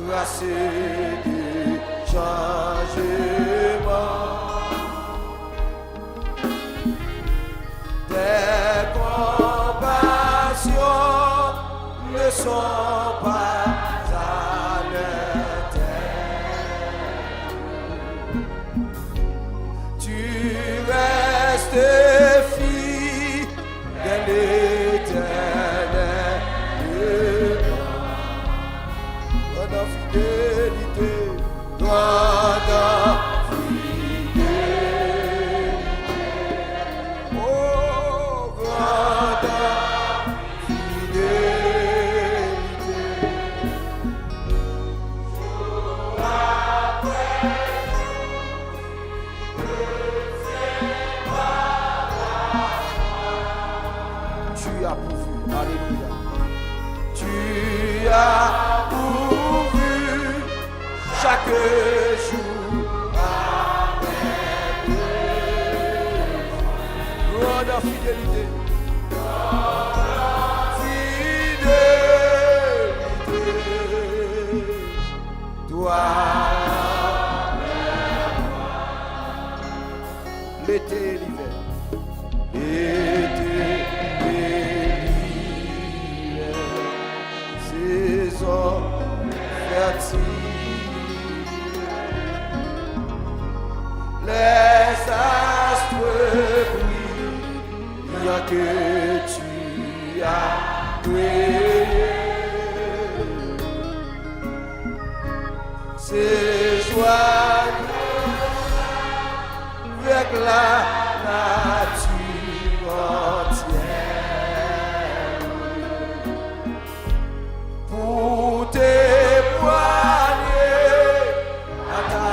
grâce de changement. Tes compassions ne sont pas à l'éternel. Tu restes fidèle éternel. Grande fidélité, grande chaque jour avec grande fidélité. Fidélité, toi, l'été et l'hiver, l'été et l'hiver, saison fertile. Les astres brillent, rien que tu as créé. C'est joyeux avec la nature entière pour témoigner à ta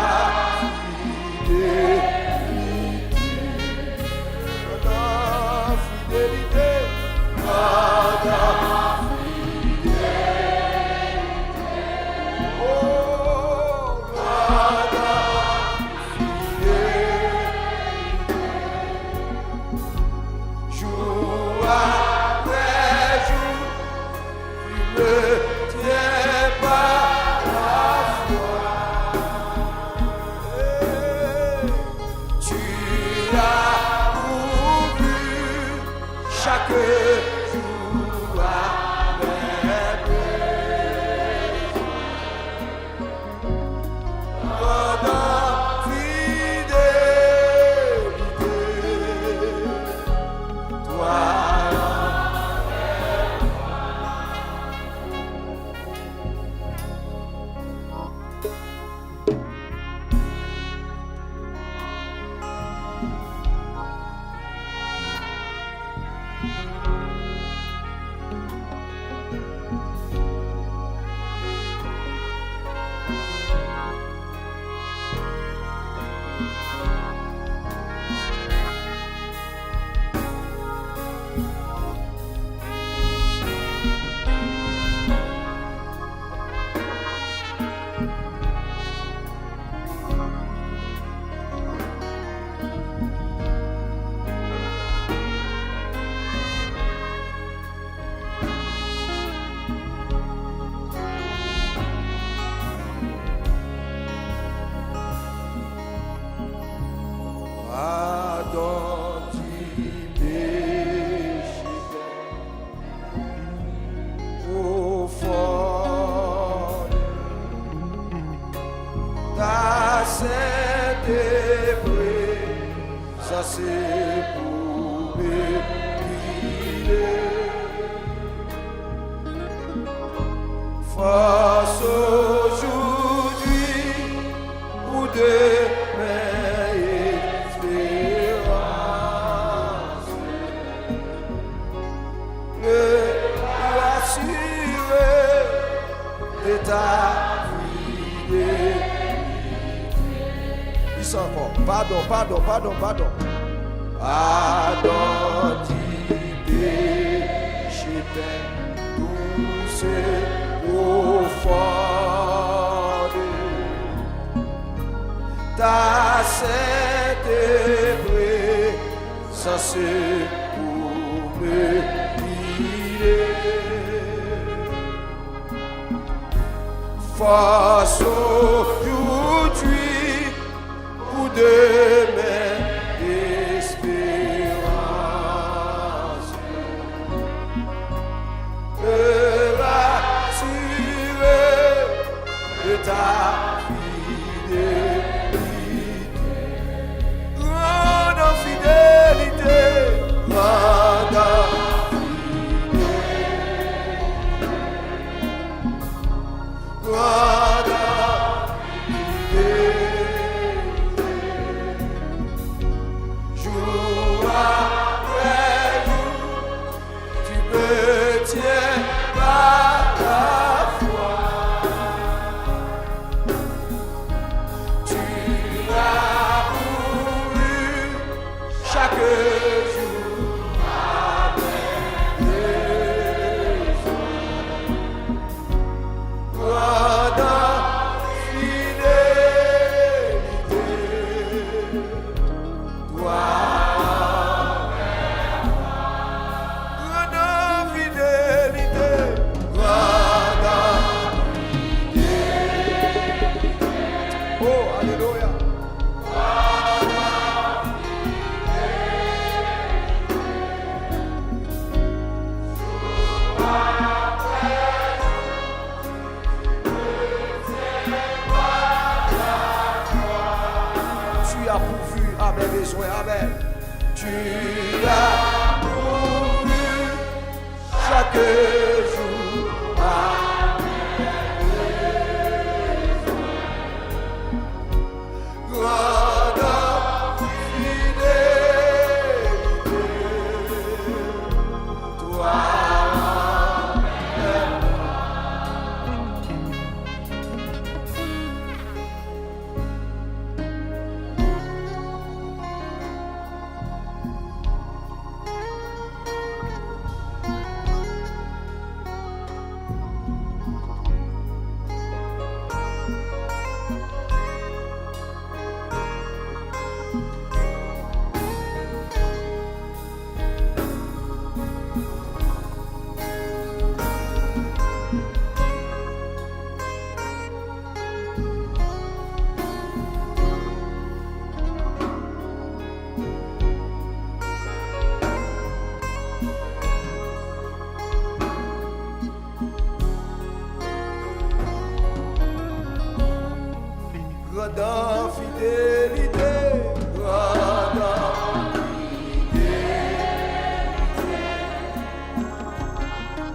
ça c'est pour me guider. Face aujourd'hui ou demain espérance, me rassurer de ta vie. Dis encore, pardon. Pardon du péché douce profonde, ta sainte présence pour me guider. force aujourd'hui pour demain espérance. Me rassurer de ta fidélité. Grande fidélité, grande jour après jour, tu me tiens par la foi. Tu as couru chaque jour avec besoin. Grande Amen. Tu as pourvu chaque jour à grande fidélité, toi. Grande fidélité, grande fidélité,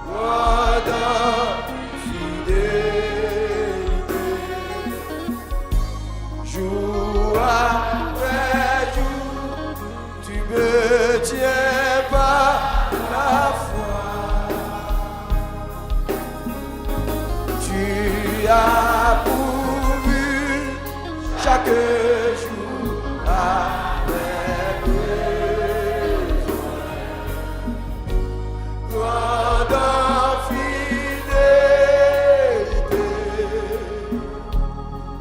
grande fidélité, jour après jour, tu me tiens par la foi. Tu as chaque jour avec besoin. Grande fidélité,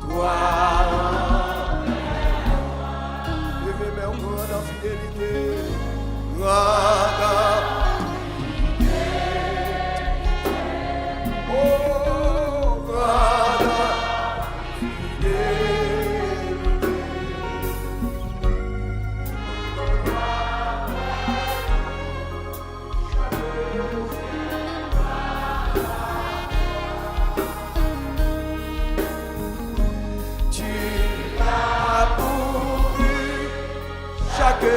toi. Levez mes grande fidélité, grande fidélité. Oh, grande chaque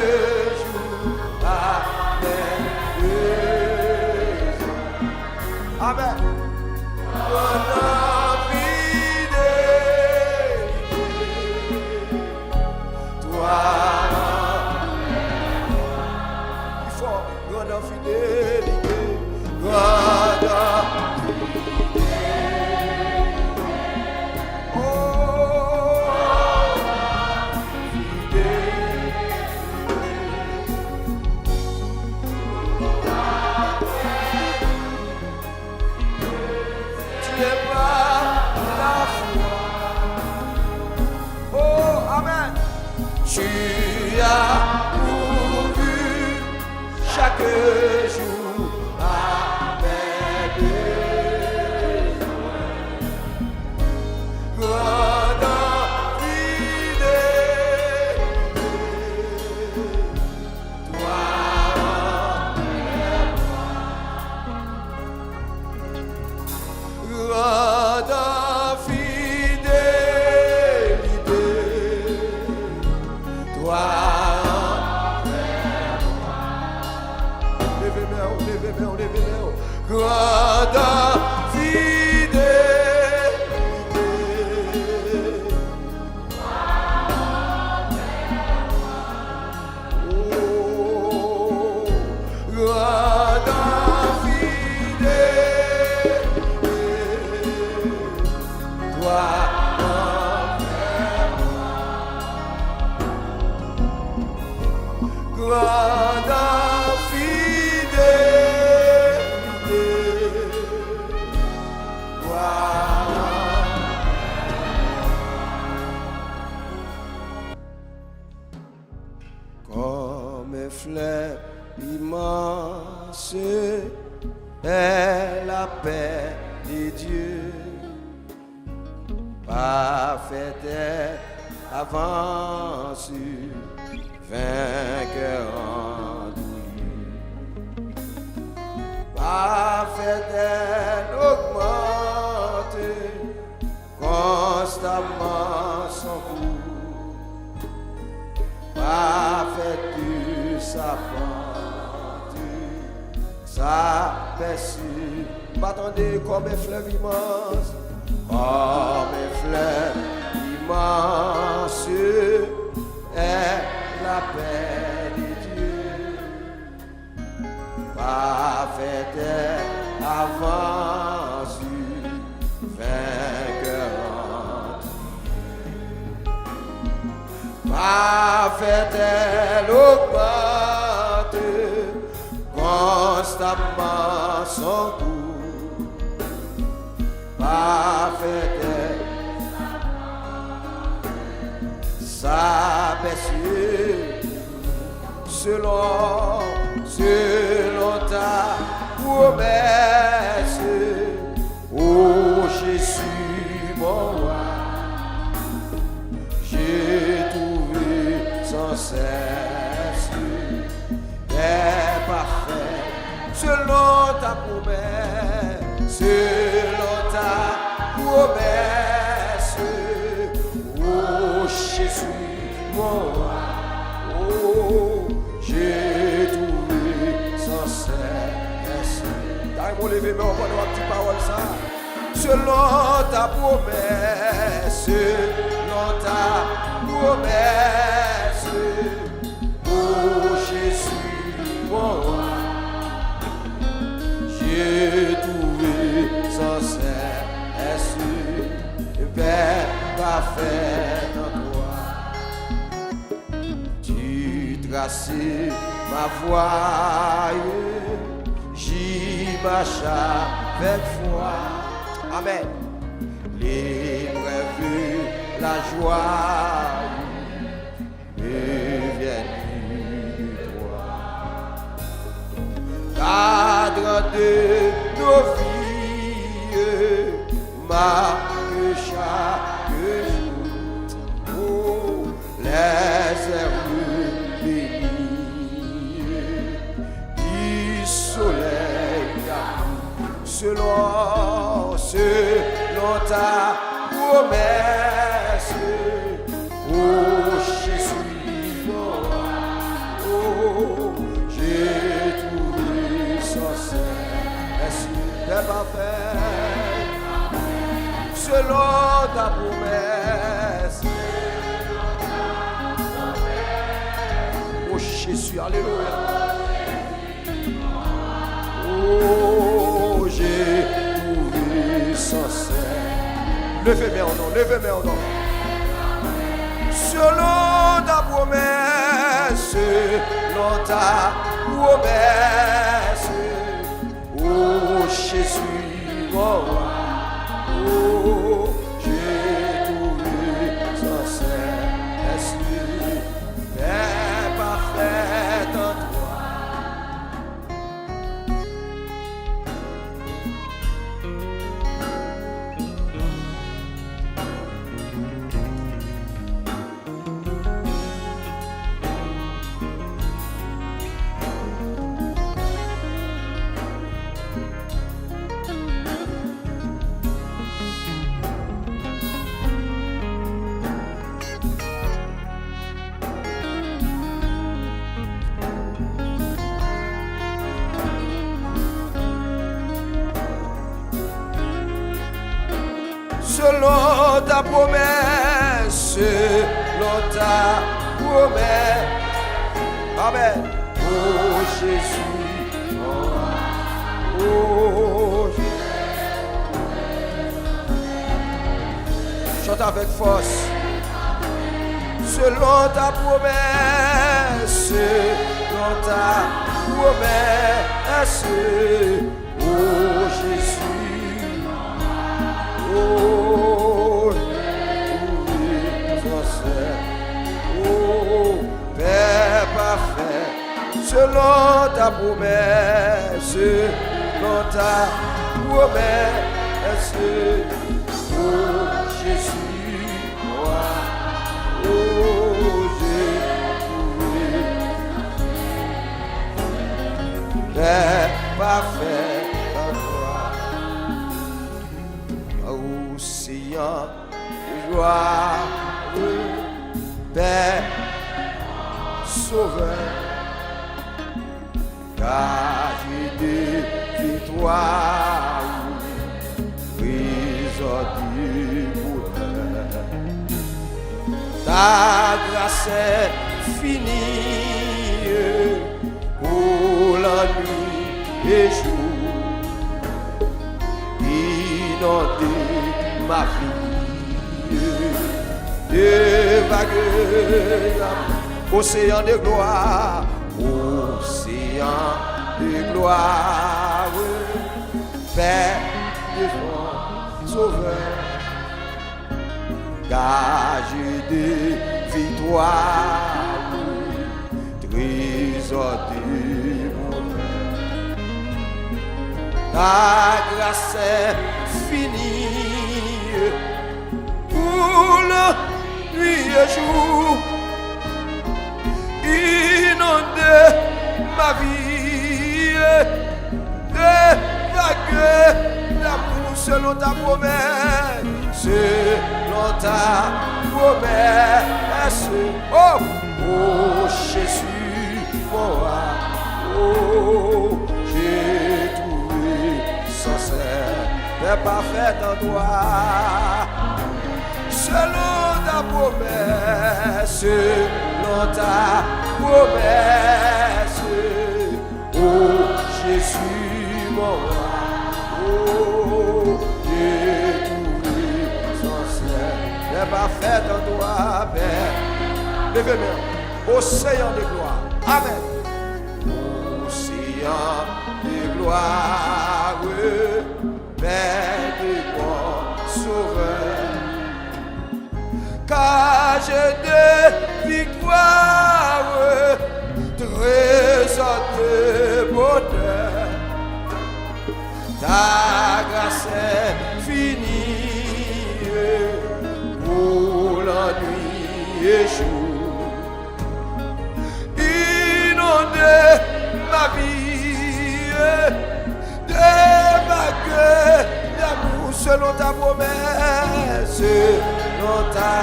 jour avec besoin. Amen. Grande fidélité, toi. Il faut grande fidélité, grande fidélité. Oh, tu as pourvu chaque jour avec besoin. Grande fidélité, comme un fleuve immense est la paix de Dieu, parfaite est avance, vainqueur endouillé, parfaite est augmente, constamment son cours, parfaite sa pente, sa paix. M'attendez comme un fleuve immense, comme un fleuve immense est la paix de Dieu, parfaite est avance, vainqueur endouillé, parfaite est l'augmente, constamment son cours, parfaite est sa paix, selon ta promesse, ô Jésus mon roi, j'ai trouvé sans cesse des parfaits, selon ta promesse, selon ta promesse, ô Jésus mon roi, oh, j'ai trouvé sans cesse. D'ailleurs, lever, mais on va voir une petite parole ça. Selon ta promesse, selon ta promesse, oh Jésus, mon roi, j'ai trouvé sans cesse, Père parfait en toi. Tu traces ma voie, j'y marche avec foi. Amen. L'épreuve, la joie me viennent de toi. Cadre de nos vies, marque chaque jour. Oh, les herbes bénies du soleil, selon ta promesse, oh Jésus, oh, j'ai trouvé sans cesse des parfaits, selon ta promesse, oh Jésus, alléluia, oh j'ai trouvé sans cesse. Levez-moi en nom, levez-moi en nom. Selon ta promesse, selon ta promesse, oh Jésus, mon roi, oh j'ai trouvé sans cesse, Père parfait en toi. Selon ta promesse, selon ta promesse, amen. Oh Jésus, oh Jésus, Chante avec force. Selon ta promesse, selon ta promesse, oh Jésus, oh, oh, Père parfait, selon ta promesse, selon ta promesse, oh Jésus, moi, oh Jésus, Père parfait en toi, océan de gloire, Père sauveur, car des victoires, trésor du bonheur. Ta grâce est finie pour la nuit et jour, inonder ma vie de vagues d'amour, océan de gloire, océan de gloire, Père de sauveur, gage de victoire, trésor du bonheur. Ta grâce est finie pour la nuit et jour, inonder ma vie de vagues d'amour selon ta promesse, selon ta promesse. Oh, oh Jésus, moi, oh, j'ai trouvé sans cesse, Père parfait en toi, selon ta promesse, selon ta promesse. Oh Jésus, mon roi, oh, j'ai trouvé sans cesse, Père parfait en toi, Père. Levez-moi, océan de gloire, Amen. Océan de gloire, Père de bon sauveur, car j'ai de victoire, trésor de bonheur. Ta grâce est finie pour la nuit et jour, inonder ma vie de vagues d'amour selon ta promesse, selon ta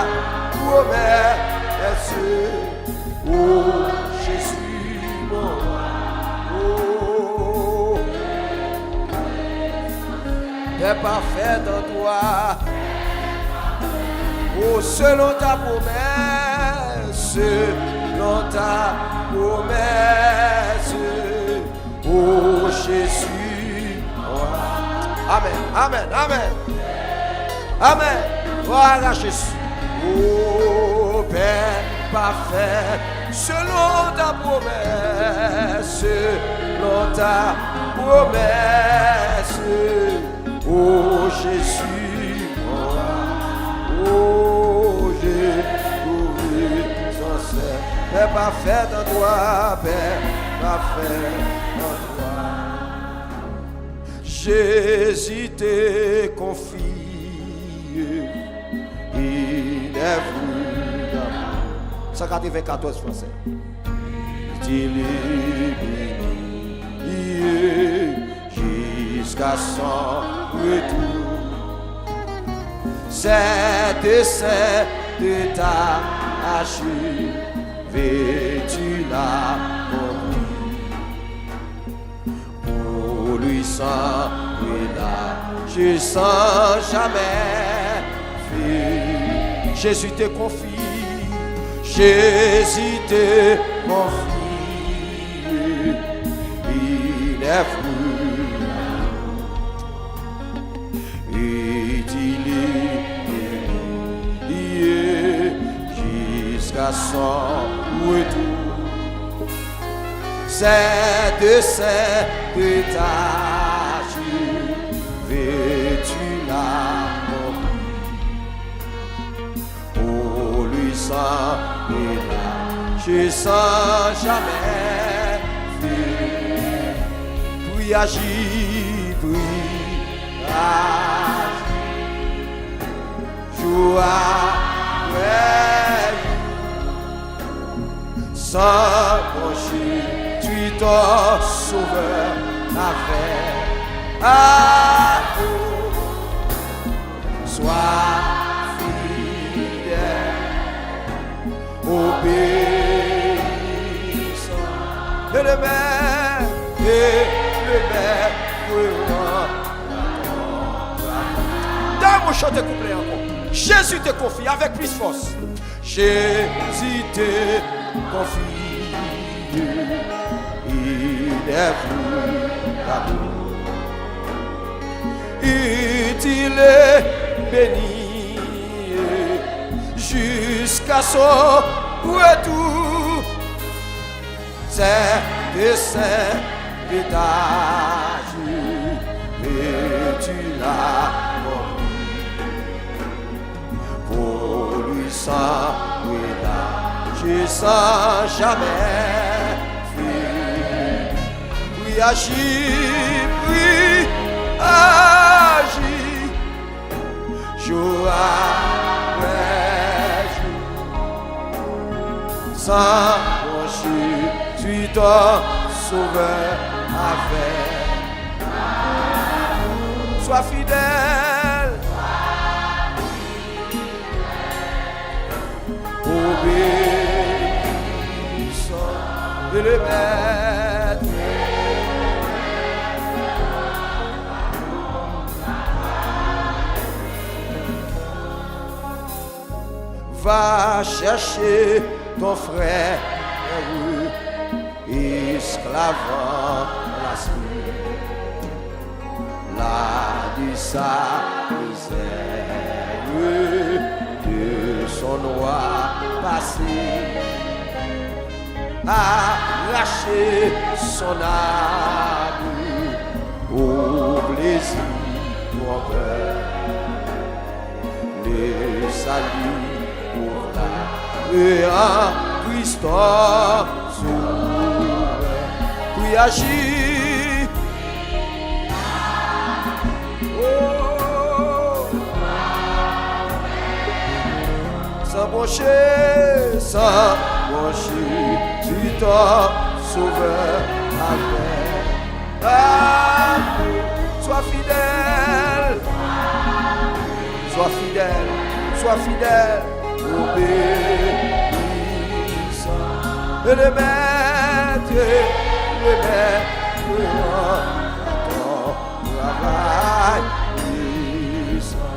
promesse. Oh Jésus, mon roi, oh, Père parfait en toi, oh, selon ta promesse, selon ta promesse, oh Jésus, oh. Amen, amen, amen, amen, voilà Jésus, oh Père parfait, selon ta promesse, selon ta promesse, oh Jésus, oh j'ai trouvé sans cesse, Père parfait en toi, Père parfait en toi. Jésus te confie, il est venu d'amour. 194 français. Il est jusqu'à son retour. C'est de ta vêtu la pour lui sans je sens jamais fuir. Jésus te confie, Jésus te confie, il est venu, jusqu'à son retour. C'est de cet étage vêtu l'accompli. Pour lui sans je sans jamais vu. Puis agis, puis agis. Jour après jour, sans pencher, tu es ton sauveur, avec amour. Sois fidèle, obéissant. Et le maître, Dame, chante couplet encore. Jésus te confie avec plus force. Jésus te confie. Il est fou d'amour. Il est béni jusqu'à son retour. C'est de cet étage et tu l'as compris. Pour lui sans je sans jamais fuir. Puis agis, puis agis, jour après jour. Sans pencher, tu es ton sauveur avec. Sois fidèle, obéissant et le maître. Va chercher ton frère esclave la là de sa misère, de son roi passé, arracher son âme au plaisir trompeur, le salut pour et en Christophe souverain, puis agir. Oh, sans broncher, tu t'en sauveur avec amour. Sois fidèle, sois fidèle, sois fidèle, obéissant. Et le maître, ton travail puissant.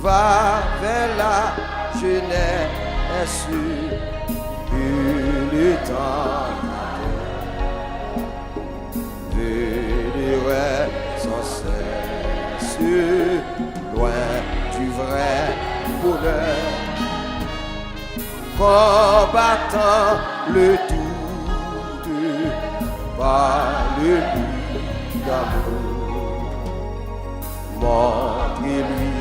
Va vers la jeunesse, le temps de sans cesse, loin du vrai bonheur, combattant le doute par le lit d'amour, montrez-lui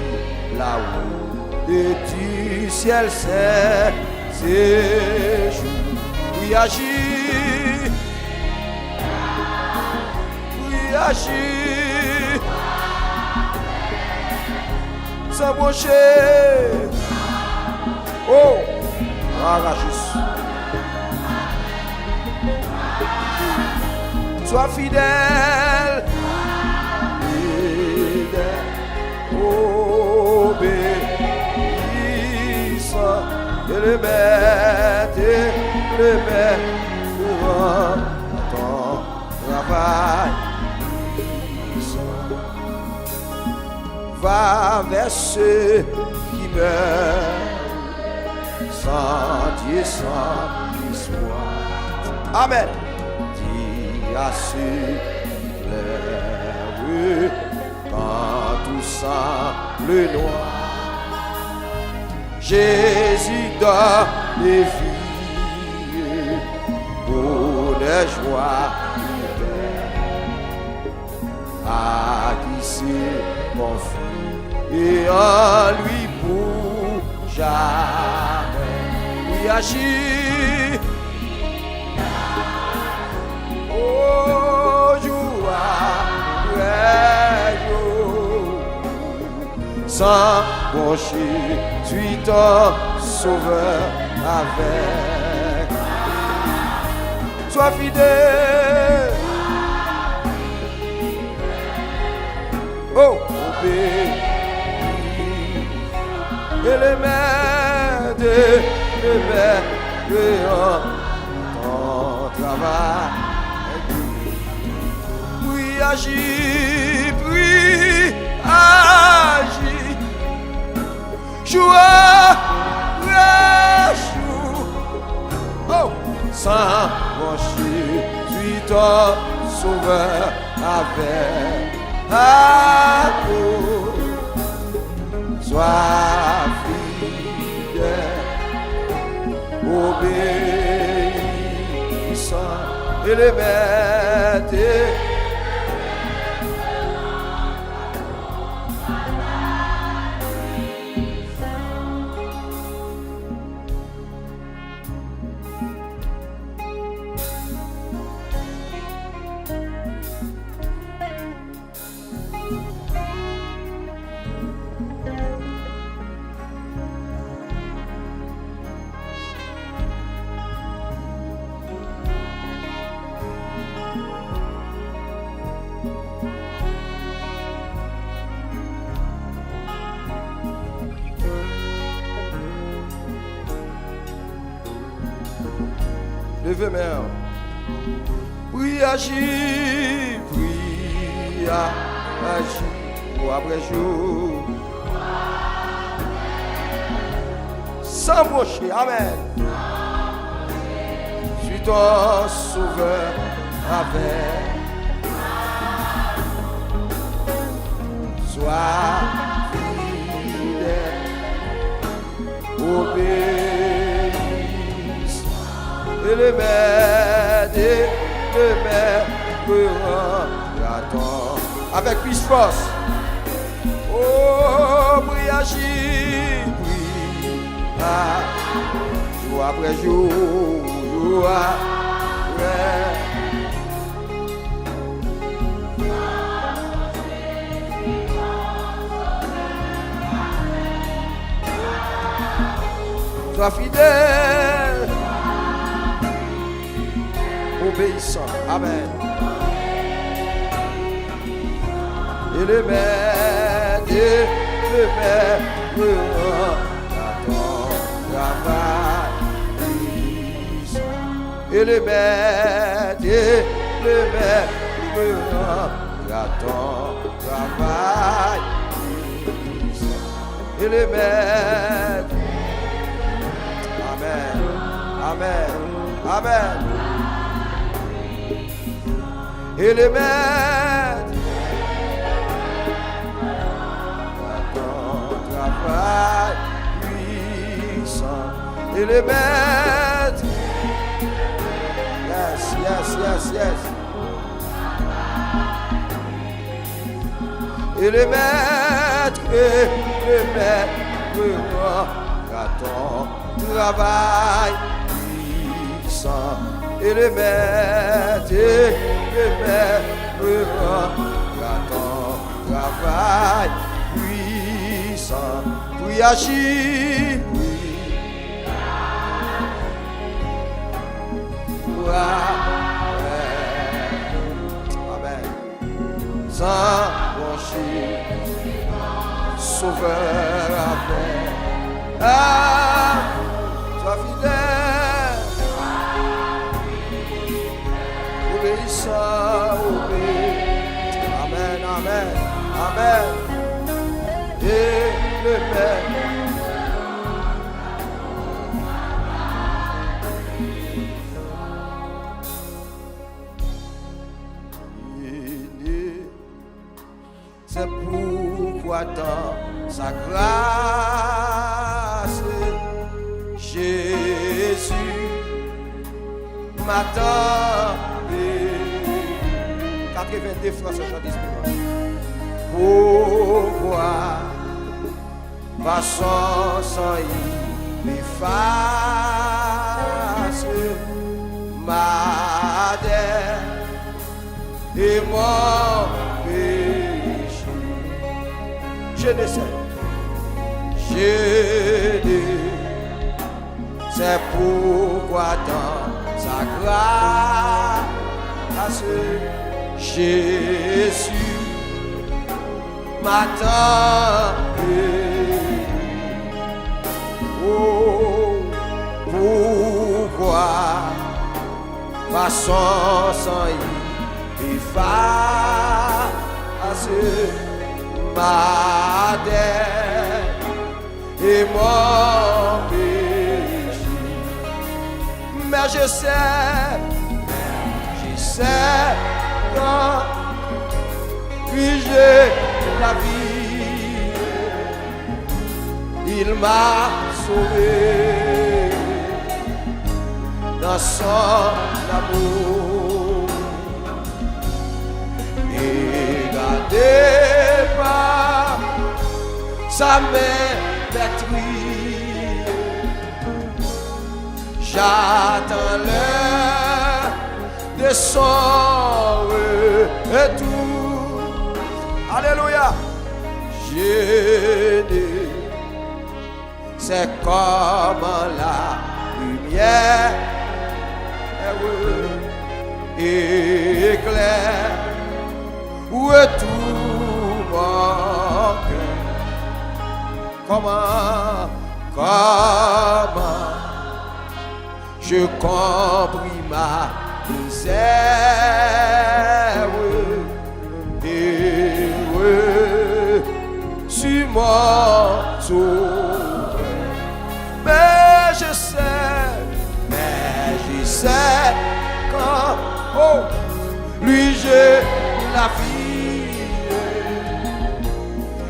là-haut et du ciel c'est séjour. Oui, agis, oui, agis, sans broncher. Oh, agis. Sois fidèle, le maître et le maître pour ton travail. Va vers ceux qui meurent sans Dieu, sans espoir. Amen. Dis à ceux qui pleurent quand tout semble noir. Jésus donne les vies pour les joies à qui se confie et en lui pour jamais. Oui, agit. Oh, jour après jour, sans pencher, suis ton sauveur avec. Sois fidèle. Oh, obéis. Et les mains de ton travail. Oui, agis, puis agis. Jour après jour. Oh, sans brancher, suis ton sauveur avec. À vous, sois fidèle, obéissant et le maître. Levez mes mains. Oui, agis, oui, agis, jour après jour. Sans boucher, amen. Suis ton sauveur avec. Sois fidèle, obéis. Et le maître, attends, avec puissance. Oh, prie, agis, prie, jour après jour, jour après. Sois fidèle, obéissant. Amen. Et le maître, à ton travail. Et le maître, à ton travail. Et le maître. Amen. Amen. Amen. Et le maître à ton travail puissant. Et le maître, yes, yes, yes, yes. Et le maître à ton travail puissant. Et le maître, à ton travail puissant. Oui, agis, oui. Amen. Sans broncher, sauveur avec. Amen. Amen. Et le Père. C'est pourquoi dans sa grâce, Jésus m'attend. 82 francs ce chant d'espérance. Pourquoi par son sang il efface ma dette et mon péché. Je ne sais, c'est pourquoi dans sa grâce Jésus m'attend. Oh, pourquoi par son sang il efface ma dette et mon péché. Mais je sais quand puis-je la vie, il m'a sauvé dans son amour. Et gardez pas sa main maîtrise, j'attends l'heure de son retour. Alléluia. C'est comme la lumière éclaire où est tout mon cœur. Comment je compris ma misère et sur mon sauveur. Mais je sais quand lui j'ai la vie,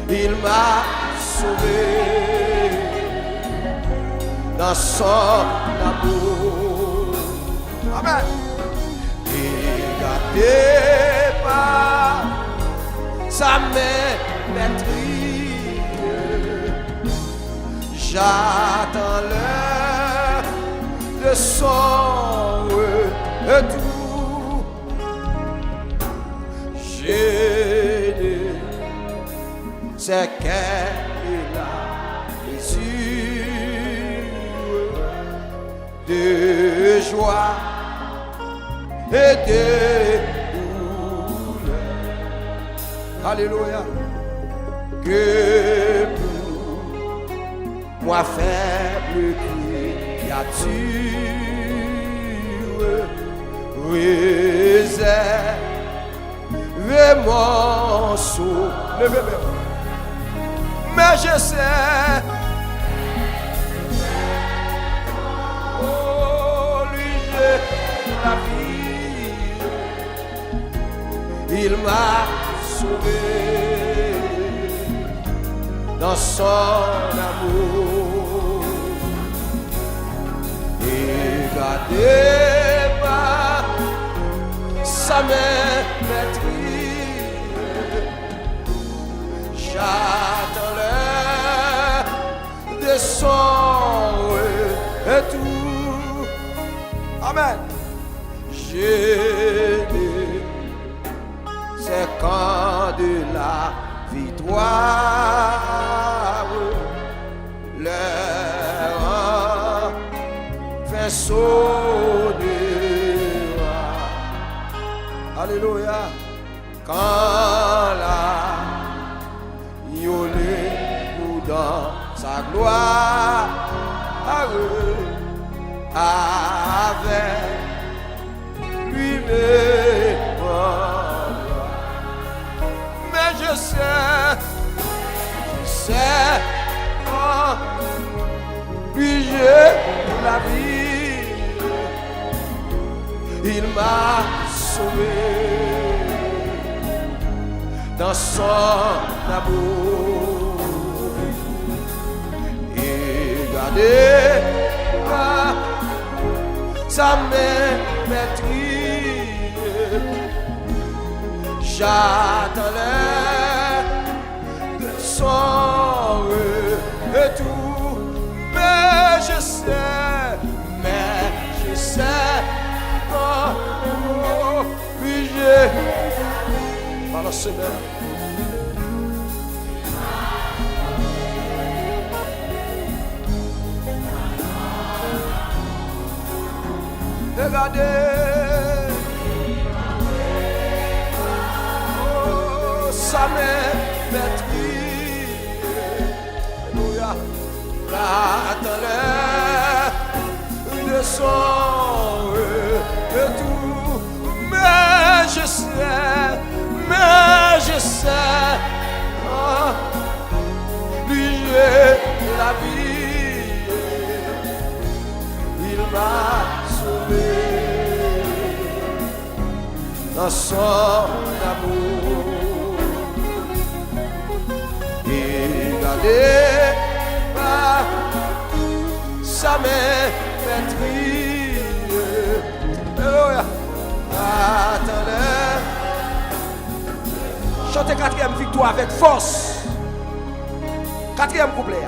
il m'a sauvé dans son amour. Amen. Regardez pas sa main maîtrise, j'attends l'heure de son retour. C'est qu'elle est la mesure de joie et de douleur. Alléluia. Que pour moi faible créature, réserve mon saut. Mais je sais, oh, lui j'ai la vie, il m'a sauvé dans son amour. Et gardez pas sa main maîtrise, j'attends l'heure de son retour. Amen. C'est quand de la victoire leur fait sonnera. Alléluia. Quand la yolé ou dans sa gloire avec lui-même. il m'a sauvé dans son amour. Et gardez pas sa main maîtrise. J'attendais de son retour, mais je sais, oh, obligé par le Seigneur. Regardez, oh, sa main maîtrise. Alléluia. L'attendait de son retour, mais je sais, oh, lui j'ai la vie, il m'a sauvé dans son amour. Et gardez pas sa main maîtrise. Alléluia. Attendez. Chantez quatrième victoire avec force. Quatrième couplet.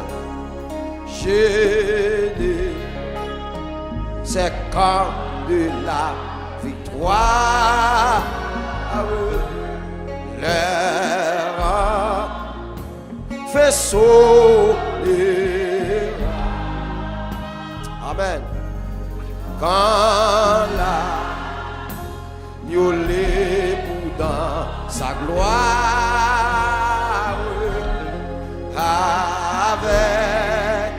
J'ai dit, c'est quand de la victoire. L'air fait sauter. Amen. Quand la miaulé dans sa gloire, avec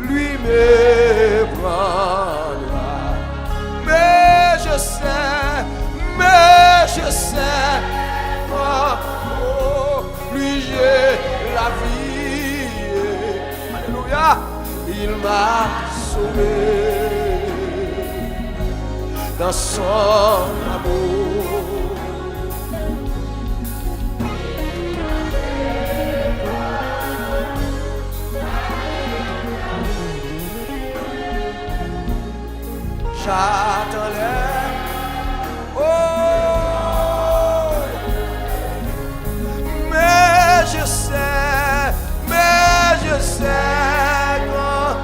lui me prendra. Mais je sais, oh, lui j'ai la vie. Alléluia, il m'a sauvé dans son amour. J'attendais, oh, mais je sais quand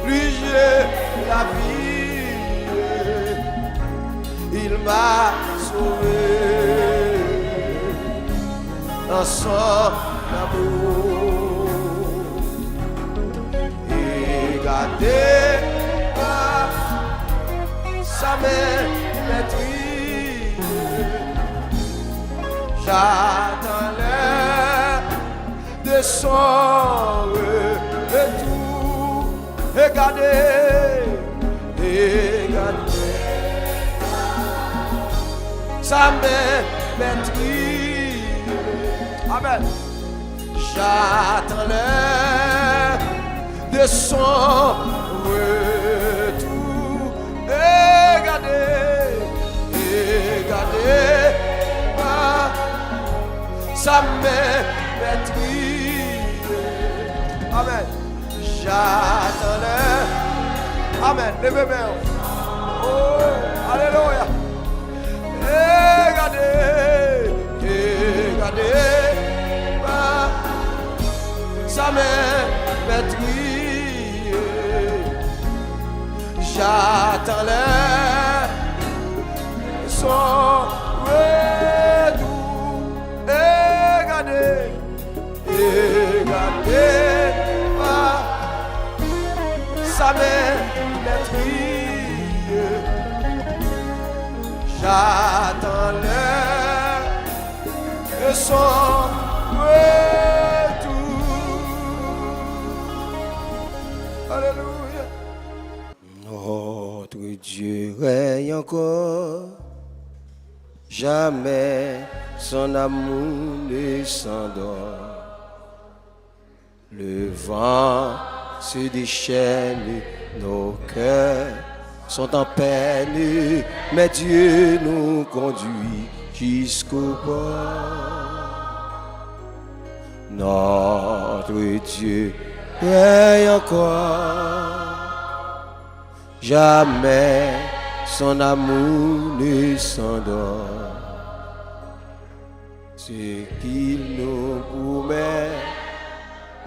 lui j'ai la vie, il m'a sauvé dans son amour. Et gardez sa main maîtrise. J'attendais de son retour. Regardez, sa main maîtrise. Amen. J'attendais de son retour. Regardez, sa main maîtrise. Amen. J'attendais. Amen. Levez-moi. Oh, alléluia. Regardez, sa main maîtrise. J'attendais son retour. Regardez, sa main maîtrise. J'attendais son retour. Alléluia. Notre Dieu règne encore, jamais son amour ne s'endort. Le vent se déchaîne, nos cœurs sont en peine, mais Dieu nous conduit jusqu'au bord. Notre Dieu règne encore, jamais son amour ne s'endort. Ce qu'il nous promet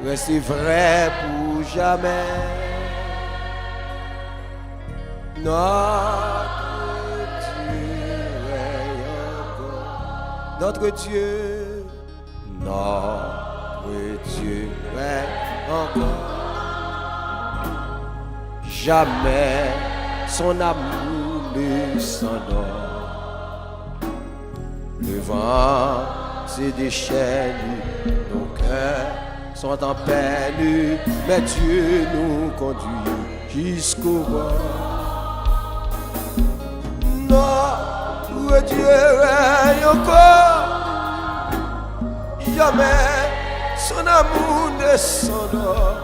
reste vrai pour jamais. Notre Dieu règne encore. Jamais son amour ne s'endort. Le vent se déchaîne, nos cœurs sont en peine, mais Dieu nous conduit jusqu'au bord. Notre Dieu règne encore, jamais son amour ne s'endort.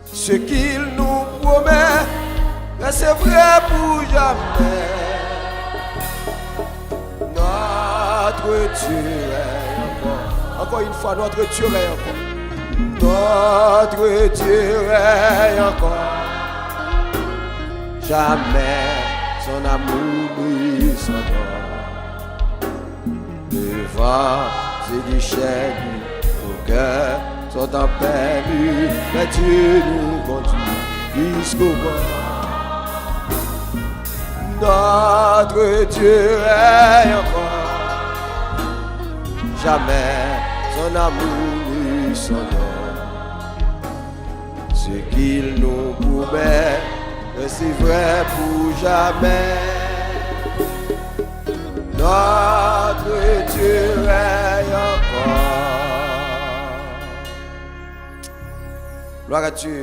Ce qu'il nous promet, c'est vrai pour jamais. Notre Dieu règne encore. Encore une fois, notre Dieu règne encore. Notre Dieu règne encore. Jamais son amour ne s'endort. Le vent se déchaîne, nos cœurs sont en peine, mais Dieu nous conduit jusqu'au bord. Notre Dieu règne encore. Jamais son amour ne s'endort. Ce qu'il nous promet, c'est vrai pour jamais. Notre Dieu règne encore. Gloire à Dieu.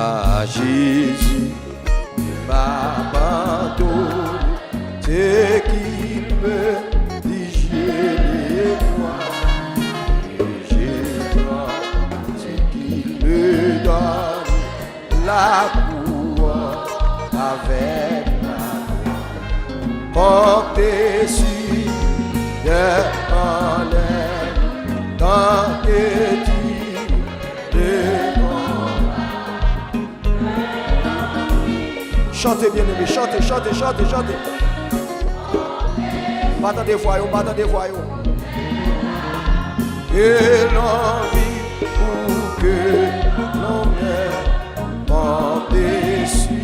Ah, Jésus ne m'abandonne, c'est qu'il me digère moi. Et j'ai droit, c'est qu'il me donne la couronne avec la gloire. Comptez sur de honneur, tant que Dieu de chantez bien aimé, chantez, chantez, chantez, chantez. Battez des voyous, battez des voyous. Que l'on vit ou que l'on meurt, comptez sur.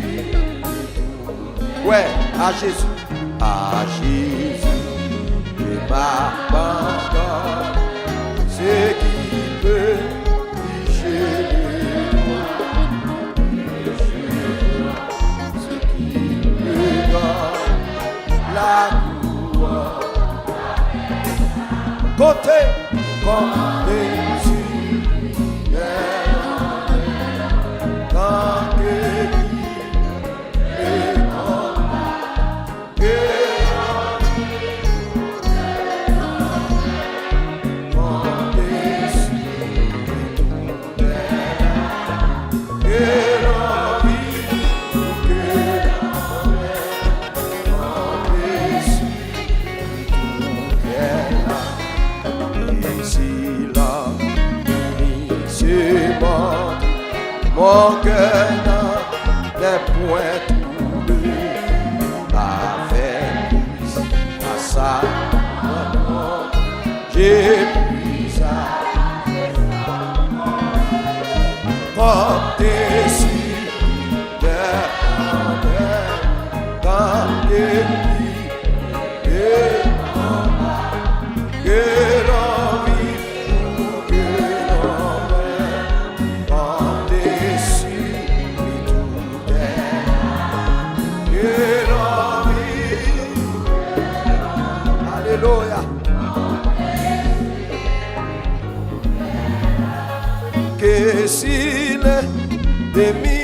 Ouais, à Jésus, ne m'abandonne, c'est qui peut digérer moi. La couronne, côté, mon cœur n'est point troublé, avec à sa main, j'ai pris sa portée si de honneur, quand il dit que l'on que s'il l'ennemi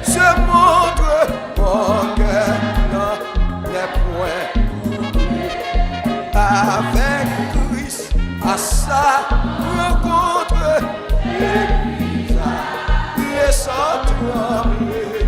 se montre mon cœur dans les points avec Christ à sa rencontre, et sans trembler,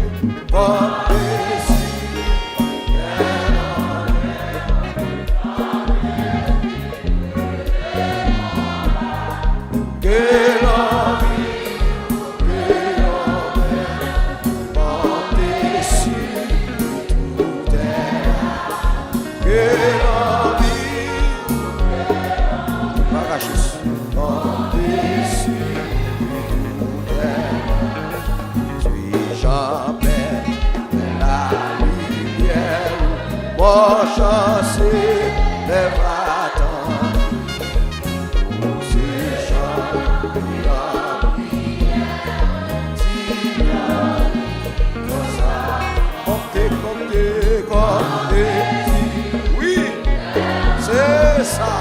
mon chancé lève-t-en aussi comptez, oui, c'est ça.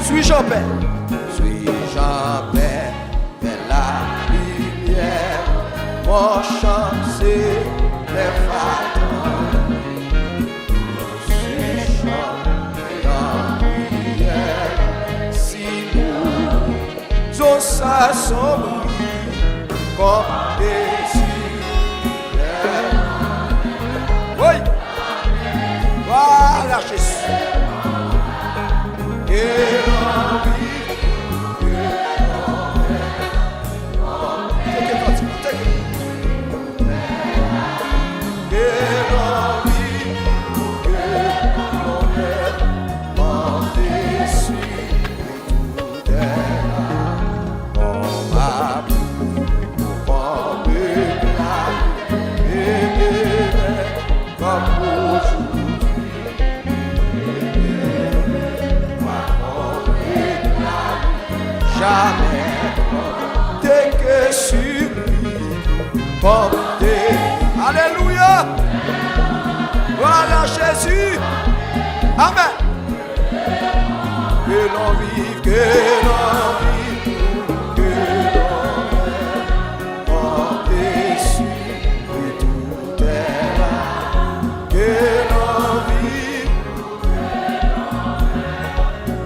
Suis-je en paix? Suis-je en paix? Vers la lumière, mon chant s'élève-t-en. Suis-je en prière? Si nous osons s'ombrir comme des ciels. Oui! Voilà Jésus! Jamais dès que sur lui porté. Alléluia. Voilà Jésus. Amen. Que l'on vive, que l'on vive, que l'on porté sur lui tout est là. Que l'on vive,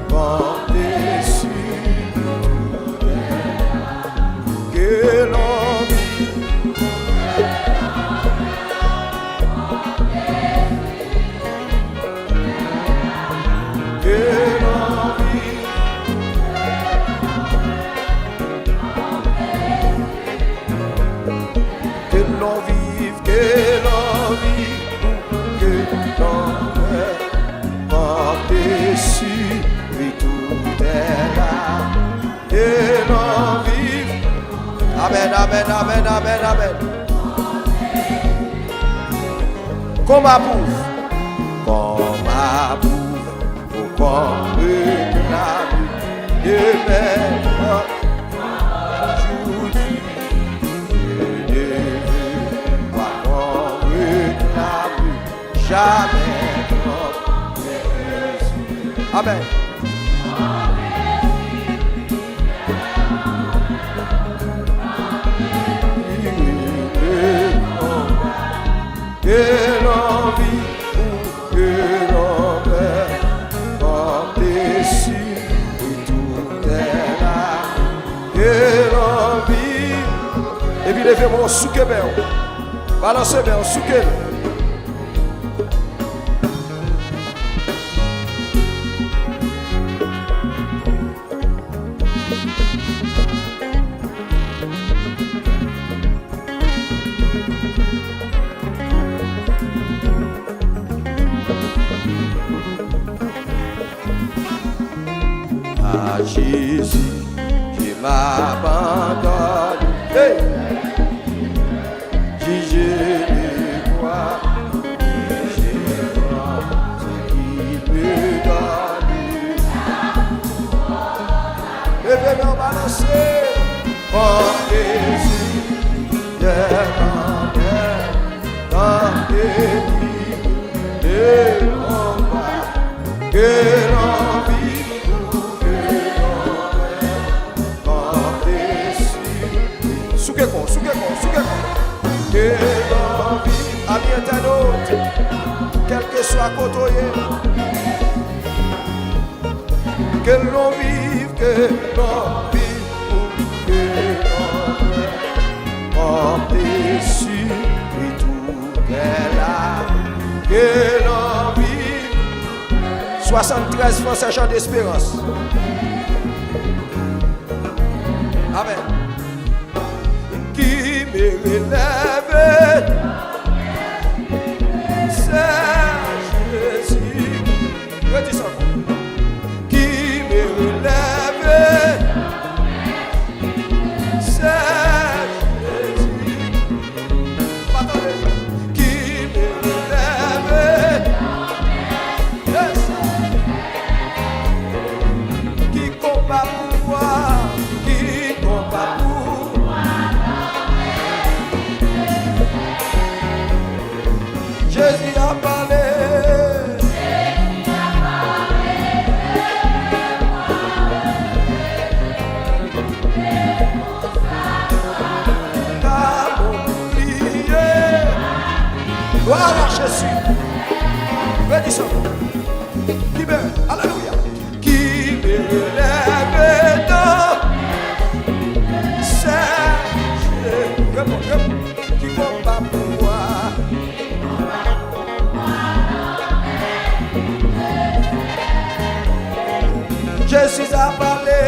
porté sur Amen, amen, amen, amen, amen. Comme à bouffe, comme la vie de maintenant, aujourd'hui, je ne veux pas comme la vie, jamais comme Jésus. Amen. Que l'envie ou que l'envers porter sur tout est là. Que l'envie. Et puis levez mon souke bien. Balancez bien, souke. Jésus, je m'abandonne. Hey! Je le vois, je vois ce qu'il me que l'envie Soukekon, que l'envie, ami internaute, quel que soit côté, que l'on vive, que l'on vive, que l'on dessus, oui tout est là, que l'on vive, 73 francs sachant d'espérance. Amen. Qui me relève, c'est Jésus. Redis ça. Qui me relève, c'est Jésus. Attendez. Qui me relève, yes. Qui combat pour moi, qui combat pour Jésus a parlé. T'as oublié. Voilà Jésus. Redis ça. Qui me, alléluia. Qui me relève dans c'est Jésus. Qui combat pour moi. Jésus a parlé.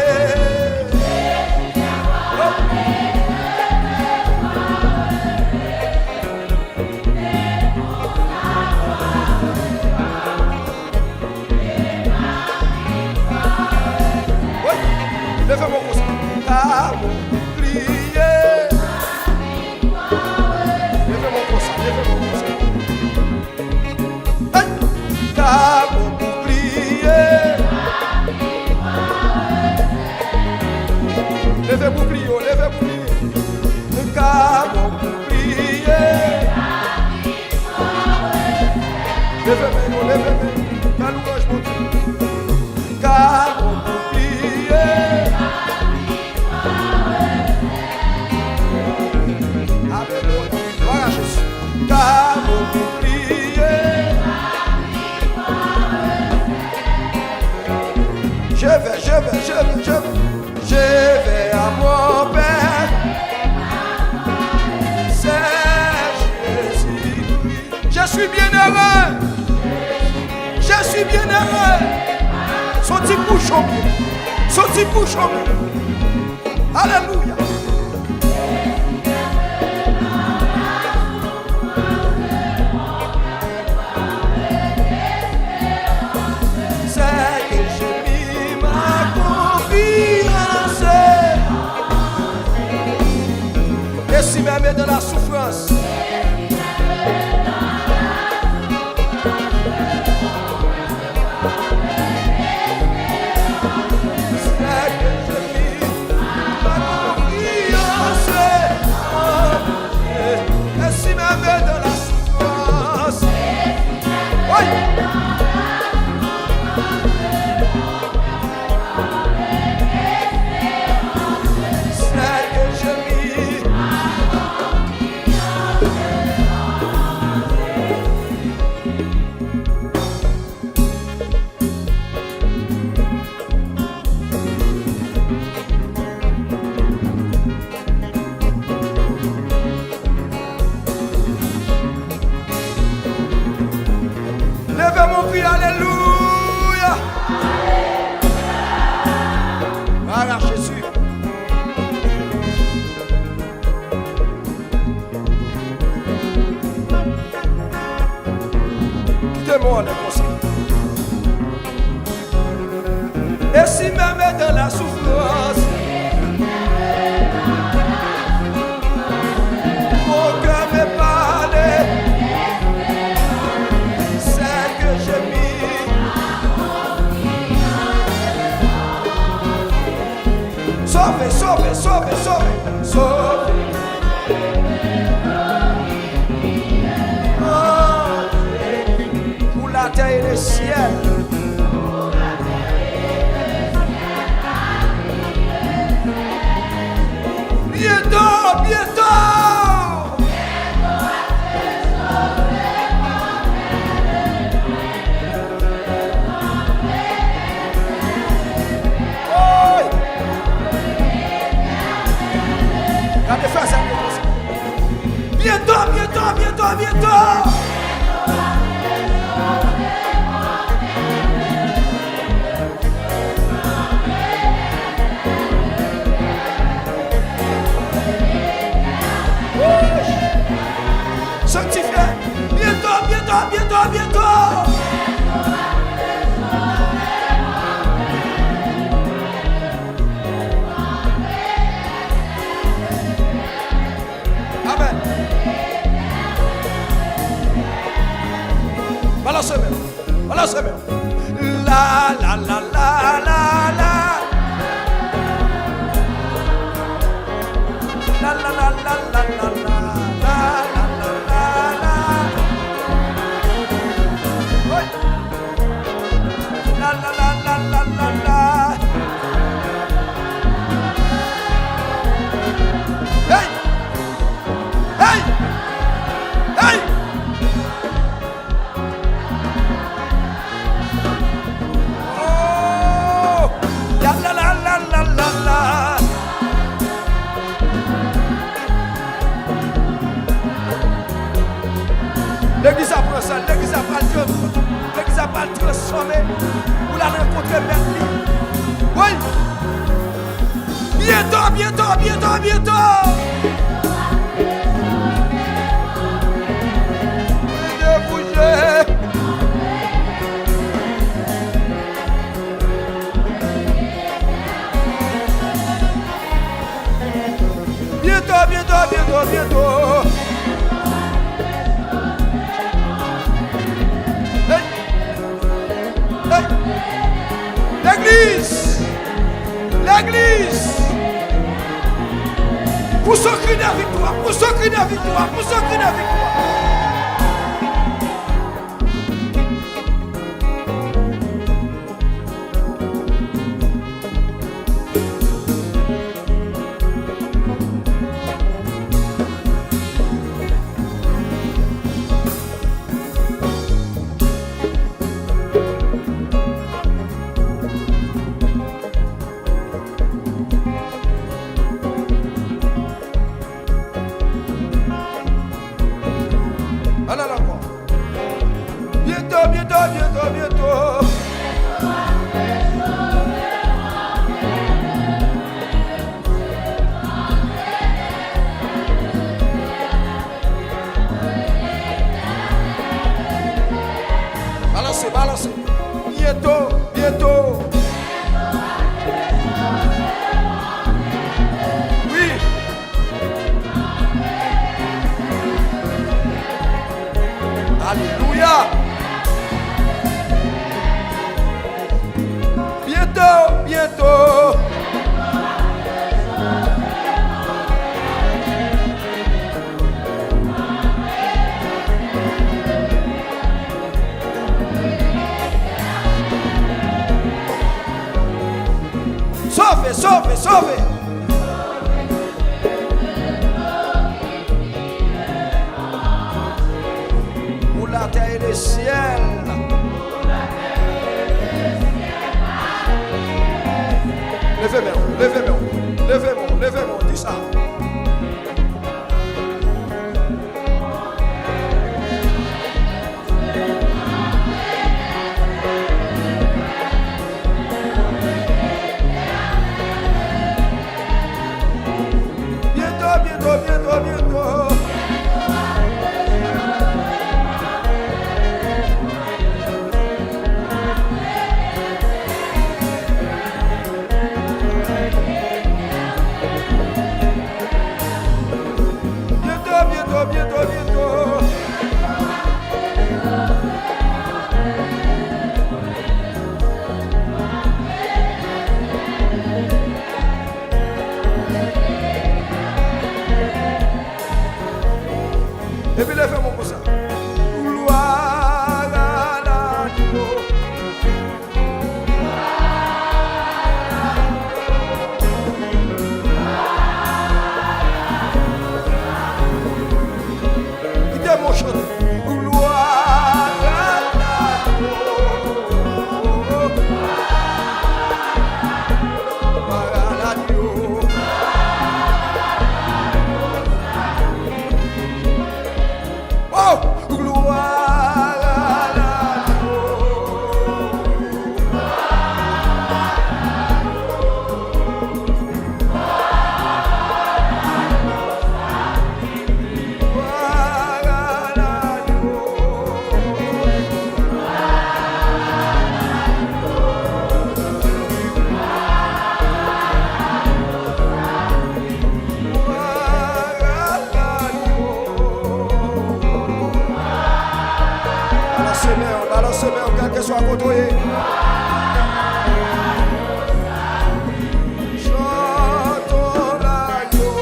Oui, levez mon pouce. T'as oublié. Levez mon pouce, levez mon pouce. T'as oublié. Levez bouclier, levez bouclier. Le cas bouclier. Levez main, levez main. Dans l'ouvrage mon Dieu. Cas bouclier. Alléluia. Voilà Jésus. Cas bouclier. Je vais. Je vais à mon Père, c'est Jésus. Je suis bien heureux. Son petit bouchon. Alléluia. C'est que j'ai mis ma confiance. Et si même dans la souffrance, c'est que j'ai mis ma confiance. Et si même dans la souffrance, oui. Levez mon cri, alléluia. Voilà Jésus. Quittez-moi les conseils. Et si même dans la souffrance, mon cœur m'est parlé. Sauve. Oh, pour la terre et le ciel. bientôt. Sanctifié. Bientôt, bientôt, bientôt, bientôt. Amen. Balancez même. Balancez même. La la la la la la. La la la la la la la. L'église a pris ça, l'église a pas transformé. Vous la rencontrez maintenant. Oui. Bientôt, bientôt, bientôt, bientôt. Ne bougez. Bientôt, bientôt, bientôt, bientôt. L'église, l'église, pour ceux qui n'ont victoire, pour ceux qui n'ont victoire, pour ceux qui n'ont victoire. Bientôt, bientôt, bientôt, bientôt. Balancez, balancez. Bientôt, bientôt. Oui. Alléluia. Bientôt, bientôt. Sauvez, sauvez, sauvez. Pour la terre et le ciel. Levez-moi, levez-moi, levez-moi, levez-moi, dis ça. Bientôt, bientôt, bientôt, bientôt. fois côtoyer. Chantons l'agneau.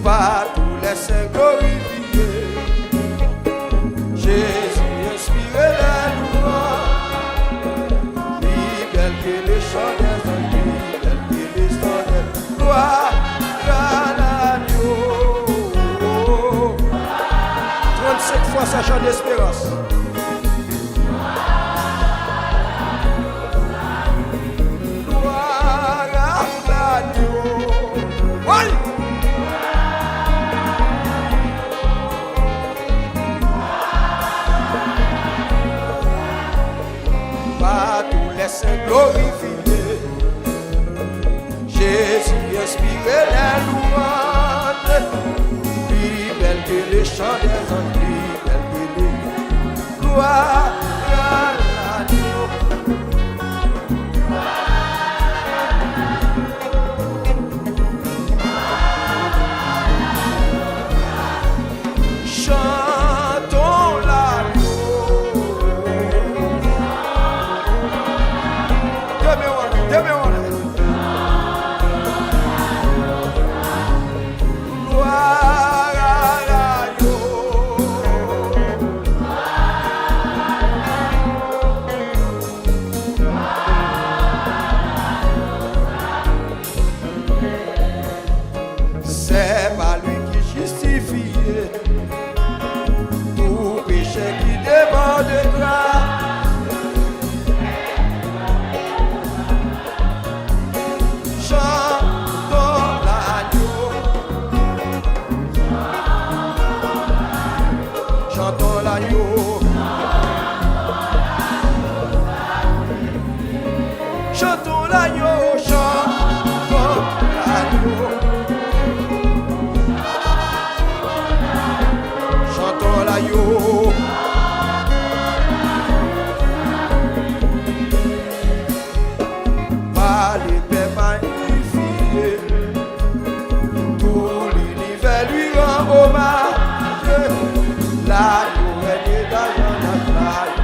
Pas tous les saints glorifiés. Jésus inspiré les louanges. Plus belle que le chant des anges, plus belle que le chant des gloires à l'agneau. 37 fois ça chante d'espérance. Gloire à l'agneau. Oui! Pas tous les saints glorifiés. Jésus inspiré les louanges. Plus belle que le chant des anges, plus belle que le gloire à l'agneau. Chantons l'agneau. Gloire à l'agneau. C'est pas lui qui justifie tout péché qui demande grâce. Chantons l'agneau. Chantons l'agneau. Chantons l'agneau. Chantons l'agneau. Chantons l'agneau. Par l'épée magnifiée, tout l'univers lui rend hommage. L'agneau règne d'âge en âge.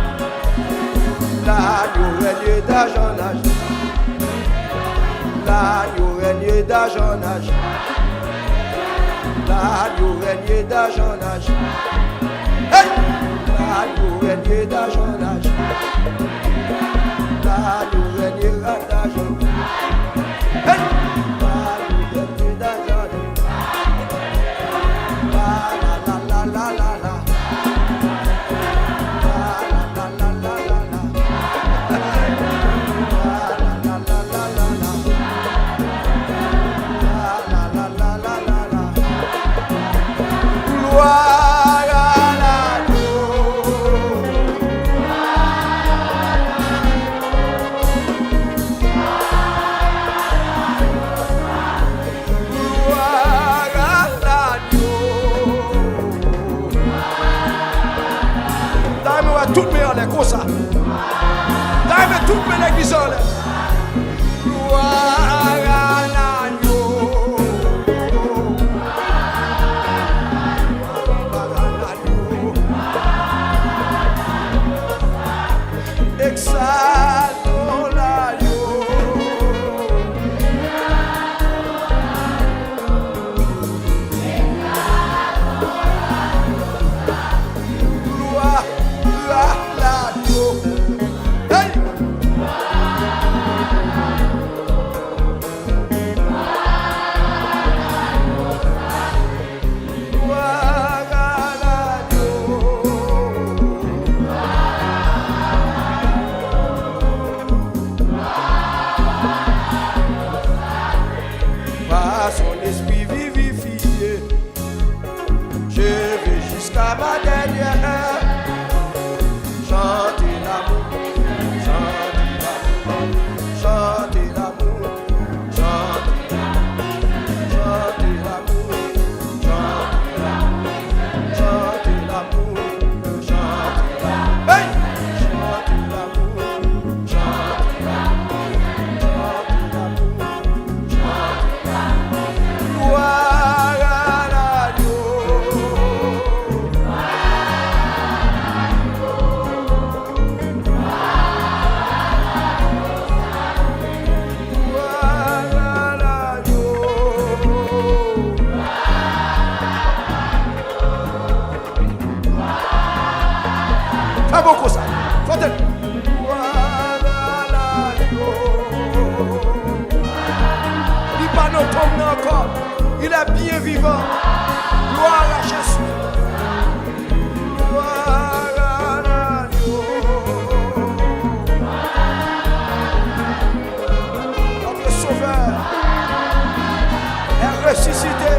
L'agneau règne d'âge en âge. L'agneau règne d'âge en âge. L'agneau règne d'âge en âge. Hey! L'agneau règne d'âge en âge. L'agneau règne d'âge en âge. Hey! L'agneau règne d'âge en âge. La la la la la la la. La la la la la la la. La la la la la la la. La la la la la la. Gloire à l'agneau. Gloire à l'agneau. Dame-moi toutes mes en l'air comme ça. Dame toutes mes l'église en l'air. Gloire à l'agneau. Exaltons l'agneau. Gloire à l'agneau. Hey! Gloire à l'agneau. Par son esprit vivifié, je vais jusqu'à ma dernière heure. Chanter l'amour, chanter l'amour, chanter l'amour, chanter l'amour, chanter l'amour, chanter l'amour, chanter l'amour, hey! Chanter l'amour, chanter l'amour, chanter l'amour. nous tombe encore. Il est bien vivant. Gloire à Jésus. Gloire à l'agneau. Notre Sauveur est ressuscité.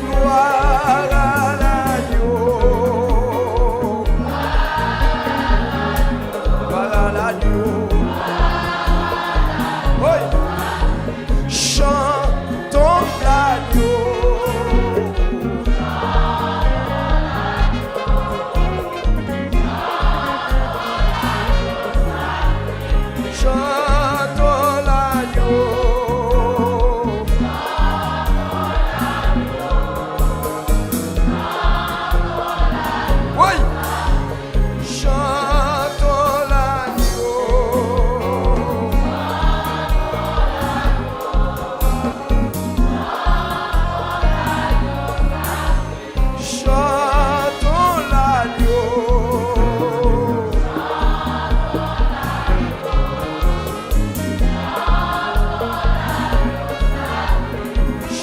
Gloire à l'agneau. Gloire à l'agneau. Oui. Chantons l'agneau. Chantons l'agneau. Oui. Chantons l'agneau. Chantons l'agneau.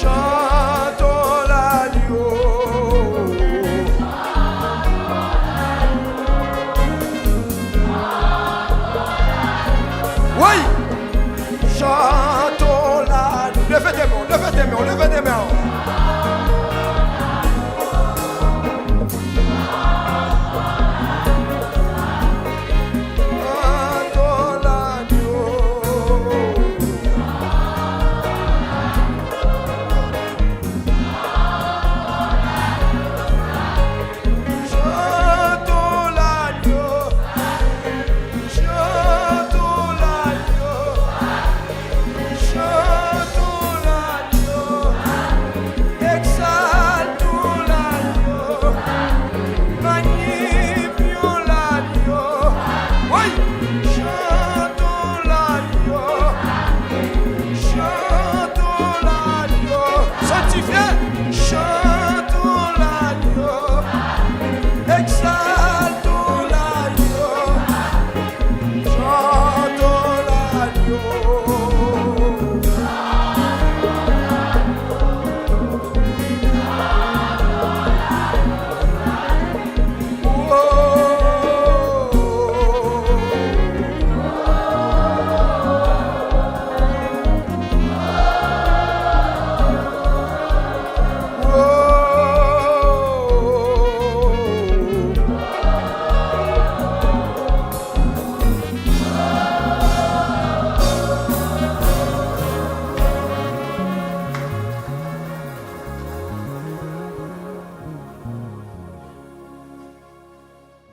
Chantons l'agneau. Oui, chantons l'agneau. Levez tes mains, levez tes mains, levez tes mains. Chantons l'agneau. Chantons l'agneau. Chantons l'agneau. Chantons l'agneau. Exaltons l'agneau. Magnifions l'agneau. Oui. Chantons l'agneau. Chantons l'agneau. Sanctifié. Chantons l'agneau. Exaltons l'agneau. Chantons l'agneau.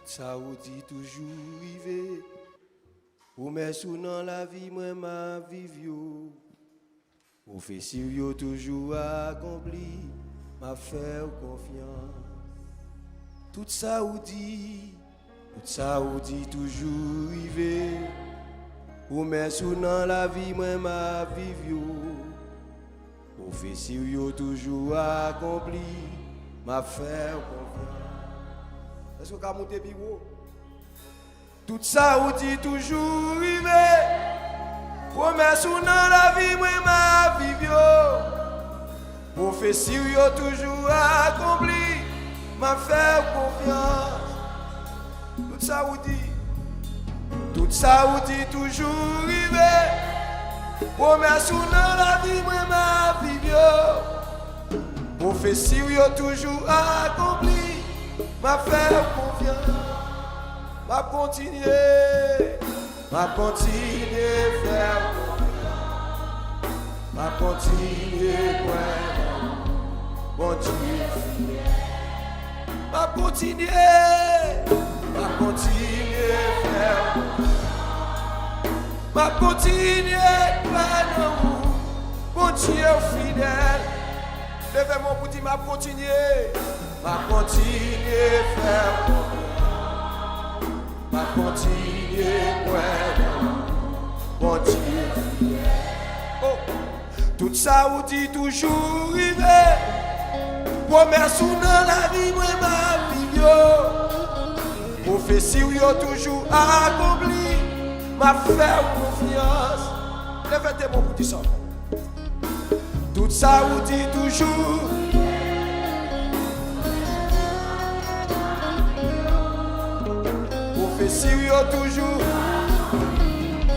Ça ou dit toujours rivé. Ou mais sous dans la vie, moi ma vie yo. Ou fait si yo toujours accompli, m'a fait confiance. Tout ça ou dit toujours rivé. Ou mais sous dans la vie, moi ma vie yo. Ou fait si yo toujours accompli, m'a fait confiance. Est-ce que vous avez monté plus haut? Tout ça, vous dit toujours rivé. Promesse ou dans la vie, moi, ma vie, prophétie, yo toujours accompli. M'a fait confiance. Tout ça, vous dit. Tout ça, vous dit toujours rivé. Promesse ou dans la vie, moi, ma vie, prophétie, yo toujours accompli. M'a fait confiance, m'a continuer faire confiance, m'a continuer croire, bon Dieu fidèle, m'a continuer faire confiance, m'a continuer croire, bon Dieu fidèle. Levez-moi pour dire m'a continuer faire confiance, m'a continuer croire, bon Dieu. Oh, tout ça vous dit toujours rivé. Promesse ou dans la vie, moi ma vie prophétie ou yo toujours accompli. M'a fait confiance. Levez-moi pour dire ça. Tout Tout ça vous dit toujours. Prophétie toujours.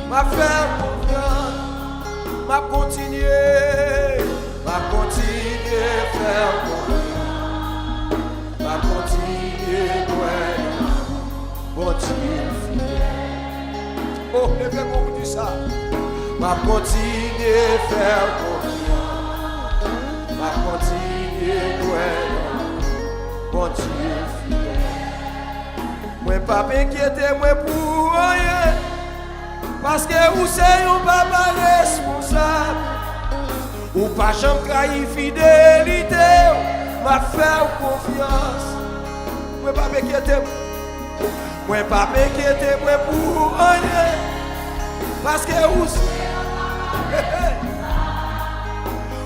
Ma faire confiance. Ma continuer. Ma continuer faire confiance. Ma continuer bon Dieu fidèle. Oh, levez-moi pour dire ça. Ma continuer faire confiance. Ma continuer bon Dieu fidèle. Moi pas m'inquiéter moi pour rien. Parce que vous c'est un papa responsable. Ou pas jamais trahir fidélité. Ma faire confiance. Moi pas m'inquiéter. Moi pas m'inquiéter moi pour rien. Parce que vous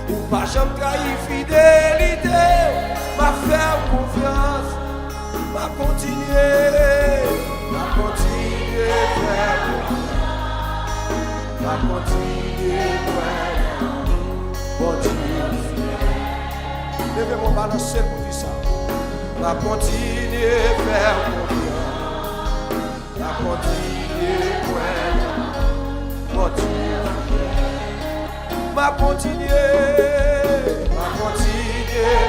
ou pas jamais trahir fidélité. Ma faire confiance. Ma continuer. Ma continuer faire confiance. Ma continuer bon Dieu. Levez-moi balancer pour dire ça. Ma continuer faire confiance. Ma continuer bon Dieu. Ma continuer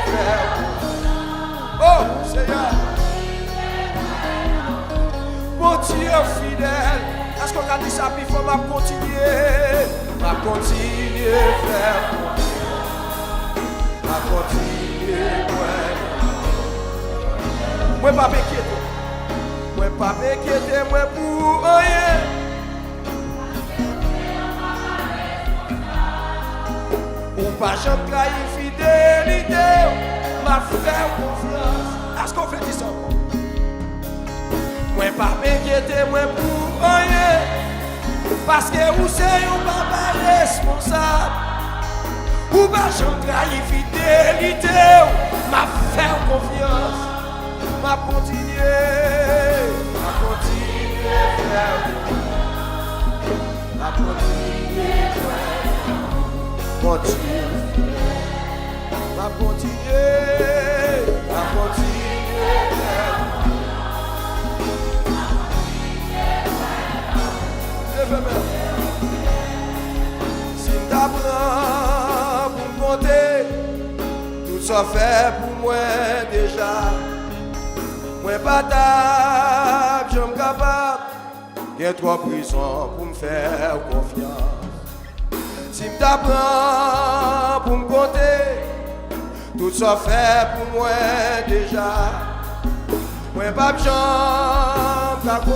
faire confiance. Oh Seigneur. Bon Dieu fidèle. Est-ce qu'on a dit ça puis il faut ma continuer faire confiance. Ma continuer moi pas m'inquiéter. Moi pas m'inquiéter moi pour rien. Ou pas jamais trahir fidélité. Ma faire confiance. Est-ce qu'on fait ça? Moi pas m'inquiéter moi pour rien. Parce que vous c'est un papa responsable. Ou pas jamais trahir fidélité. Ma faire confiance. Ma continuer faire ma continuer bon Dieu. Ma continuer faire si t'apprends pour compter tout ça fait pour moi déjà. Moi pas table, je suis capable. Il y a 3 prisons pour me faire confiance. Si je t'apprends pour me compter, tout ça fait pour moi déjà. Moi pas de jambe,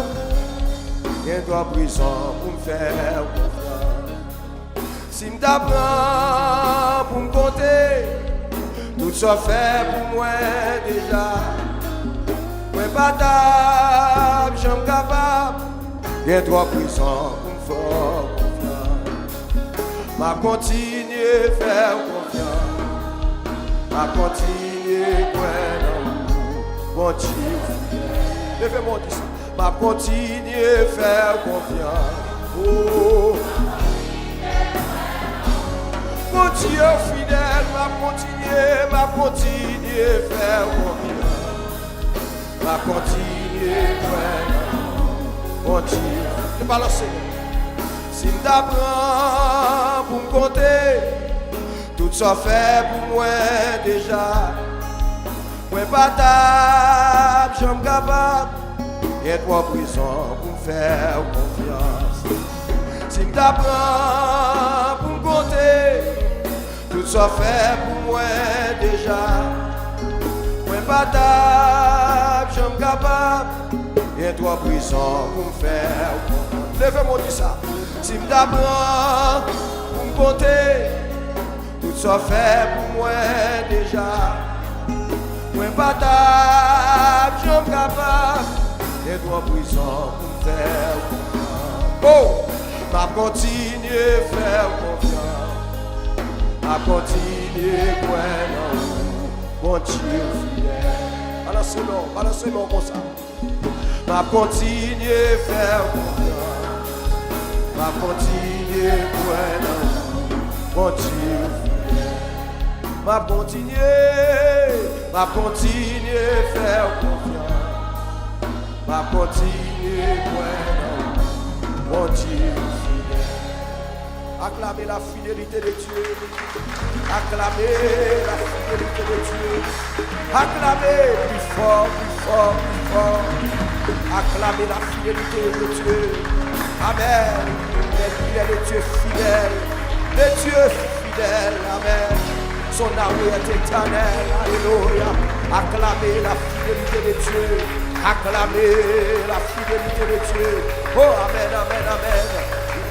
il y a 3 prisons pour me faire confiance. Si je t'apprends pour me compter, tout ça fait pour moi déjà. Moi pas table, je suis capable. Il y a 3 prisons pour me faire confiance. Ma continuer faire confiance. Ma continuer bon Dieu. Levez-moi dit ça. Ma continuer faire confiance. Oh. Mon Dieu fidèle, ma continuer faire confiance. Ma continuer bon Dieu. Je parle au Seigneur. Si je t'apprends pour me compter, tout ça fait pour moi déjà. Moi pas table, je suis capable. Il y a 3 prisons pour me faire confiance. Si je t'apprends pour me compter, tout ça fait pour moi déjà. Moi pas table, je suis capable. Il y a 3 prisons pour me faire confiance. Levez-moi dit ça. Si je t'apprends pour me compter, tout ça fait pour moi déjà. Moi pas table, je suis capable. Il y a 3 prisons pour me faire confiance. Oh, ma continuer faire confiance. Ma continuer bon Dieu fidèle. Balancez-moi comme ça. Ma continuer faire confiance. Ma continuer bon Dieu fidèle. m'a continuer faire confiance, m'a continuer mon Dieu fidèle. Acclamez la fidélité de Dieu, acclamez la fidélité de Dieu, acclamez plus fort, plus fort, plus fort, acclamez la fidélité de Dieu. Amen. Il est le Dieu fidèle, le Dieu fidèle, amen. Son amour est éternel, alléluia. Acclamez la fidélité de Dieu, acclamez la fidélité de Dieu. Oh, amen, amen, amen.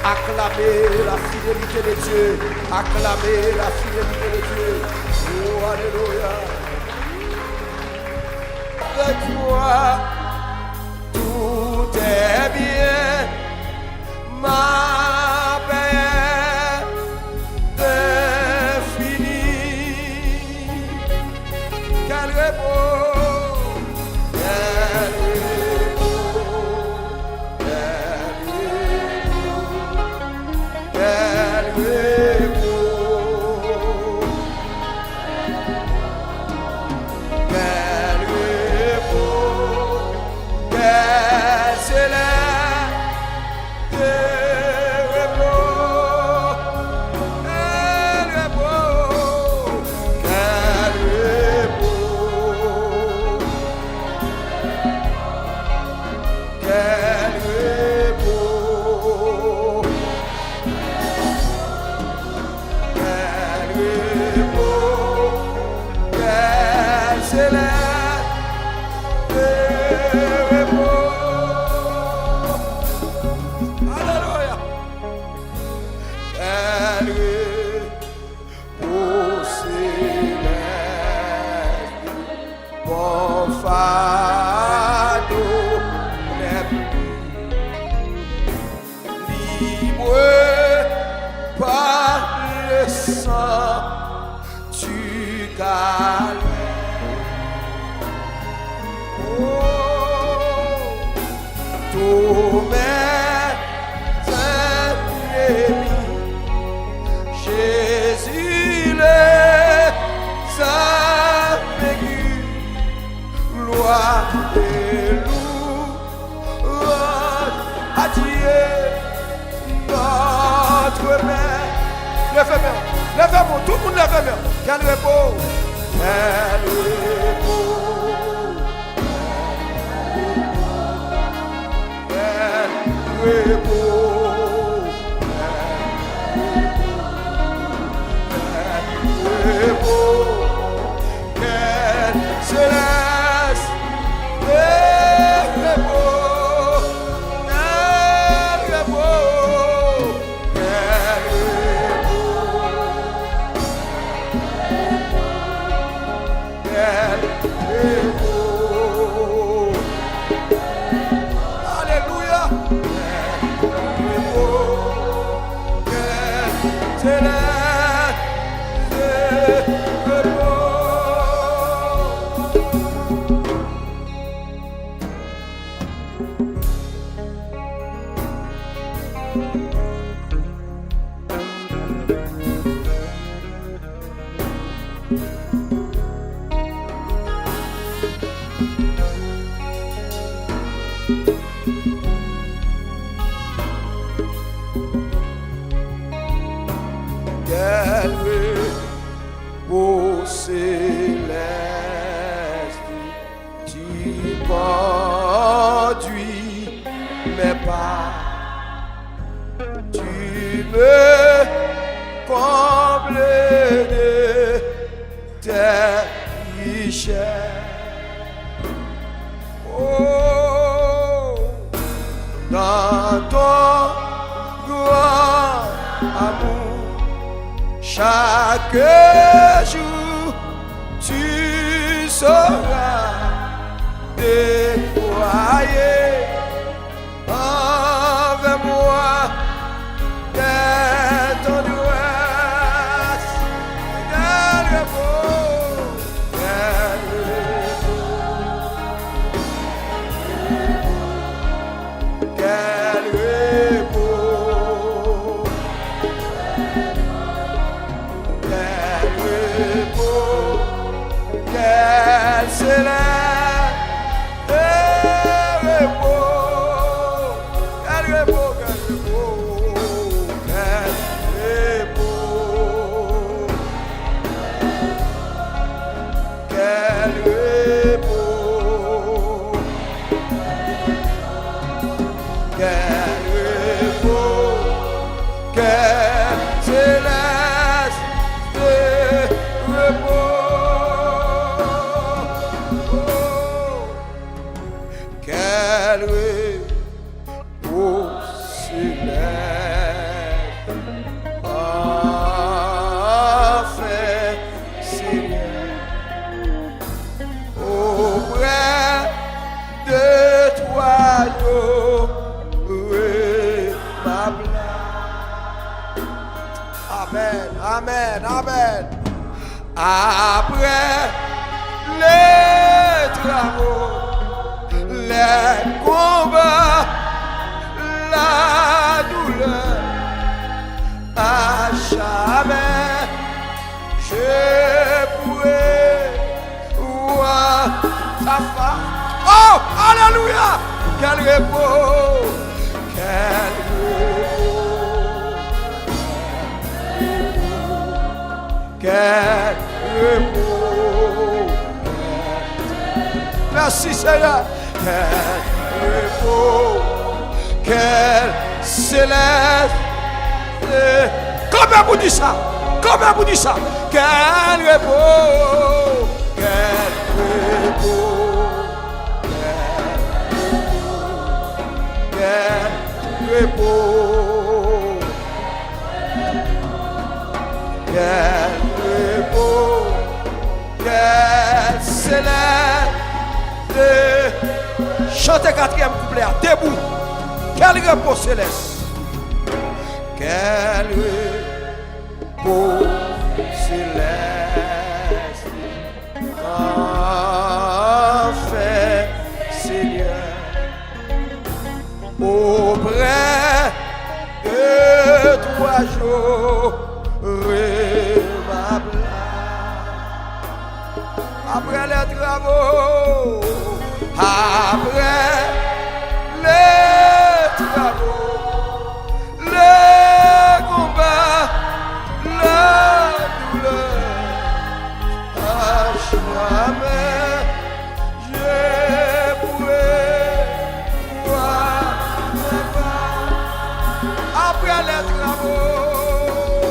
Acclamez la fidélité de Dieu, acclamez la fidélité de Dieu. Oh, alléluia. Avec toi, tout est bien. Ma paix définie. Quel repos, quel repos, quel repos, quel repos, quel céleste. Lèvez-moi, tout le monde lève-moi. Quel repos, quel repos, quel repos, quel repos, quel céleste repos, quel repos, quel alléluia. Quel repos céleste, tu conduis mes pas, tu me combles de tes richesses. Oh, dans ton grand amour, chaque jour tu sauras déployer envers moi tes tendresses. Quel repos, quel repos, quel repos, quel repos. Amen, amen. Après les travaux, les combats, la douleur, à jamais je pourrai voir ta face. Oh, alléluia! Quel repos, quel repos, quel repos. Merci Seigneur. Quel repos, quel céleste. Comment vous dites ça? Comment vous dites ça? Quel repos, quel repos, quel repos, quel repos, quel céleste. Chantez quatrième couplet, debout. Quel repos céleste. Quel repos céleste, enfin Seigneur, auprès de toi j'aurai ma place. Après les travaux, après les travaux, le combat, la douleur, à jamais je pourrai voir ma face. Après les travaux,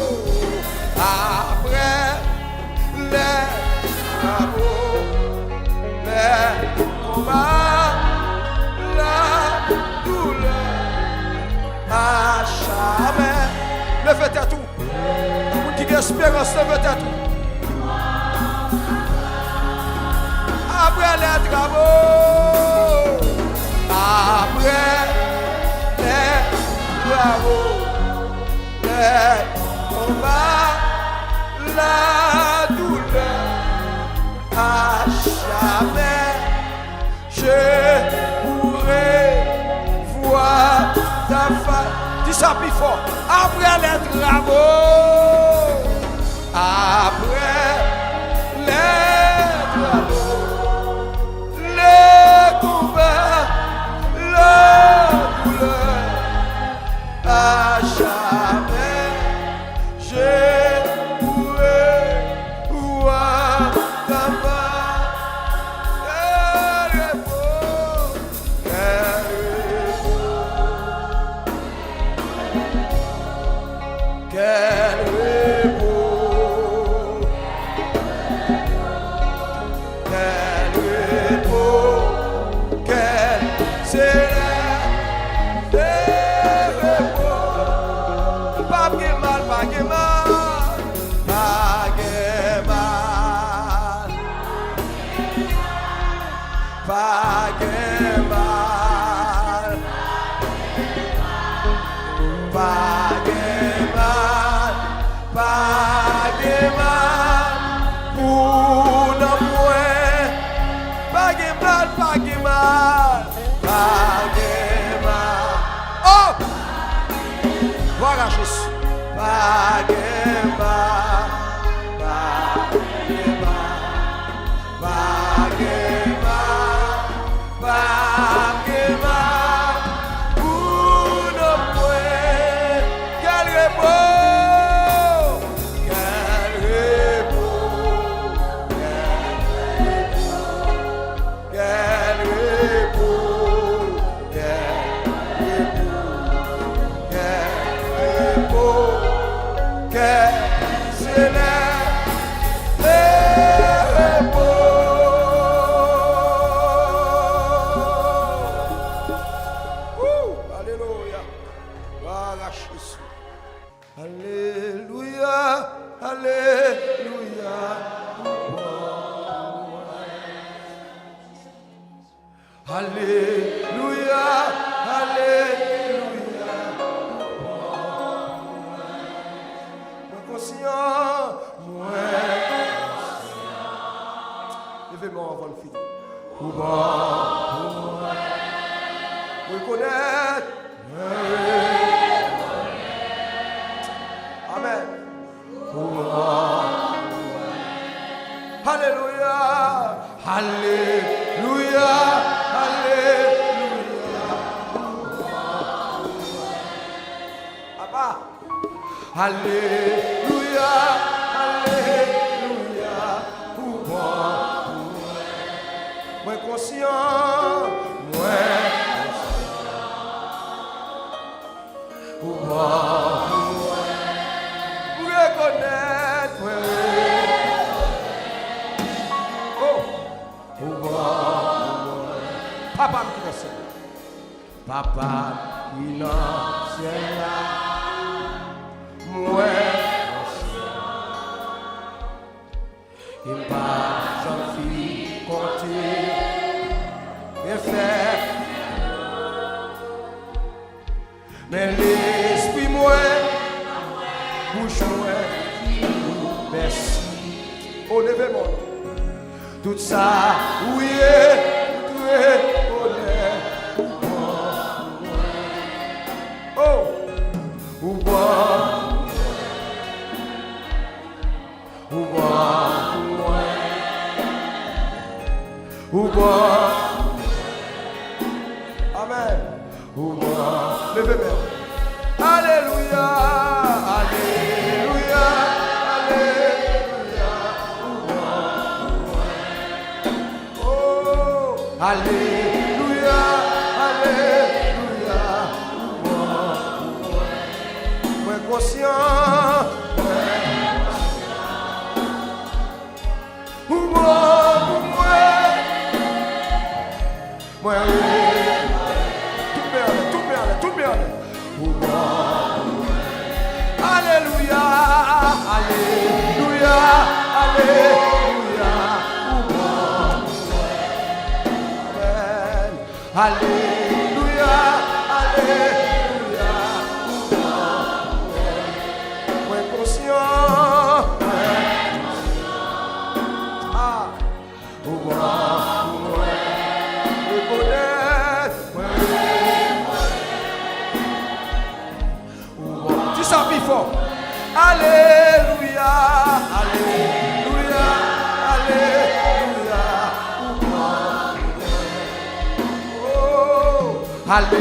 après les travaux, les combats, la douleur, à jamais. Levez ta tout. Vous qui espérance, levez ta tout. Après les travaux, après les travaux, les combats, la douleur, à jamais je pourrai voir ta face. Dis ça plus fort. Après les travaux, après les travaux, les combats, la douleur, à jamais je pourrai voir ta face. Quel repos, quel repos, quel céleste repos. Pas de mal, pas de mal, pas de mal, pas de mal, pas de mal. Pas de mal pour l'amour, pas de mal, pas de mal, pas de mal. Oh, voilà Jésus. Pas de mal, pas de mal, pas de mal, pas de mal pour l'amour. Quel repos. Alléluia. Voilà Jésus. Alléluia. Alléluia. Alléluia. Alléluia. conscient, moins conscient. Levez-moi avant de finir. Ou bon, reconnaître. Amen. Alléluia. Alléluia. Alléluia. Papa. Alléluia. Alléluia. Moins conscient. Moins reconnaître. Papa qui dans ciel. Papa qui dans ciel. Moi. Il pas j'en compter. Mes frères. Mais l'esprit moi. Bouche moi. Merci. Oh, levez-moi. Tout ça, oui, tout est honneur. Oh, ou bois, ou bois, amen, ou bois, levez-moi. Alléluia, alléluia, alléluia, alléluia, alléluia, moi conscient, moi, tout bien, alléluia, alléluia, alléluia, alléluia, alléluia, moins conscient, reconnaître, tu sens plus fort, alléluia, alléluia, alléluia,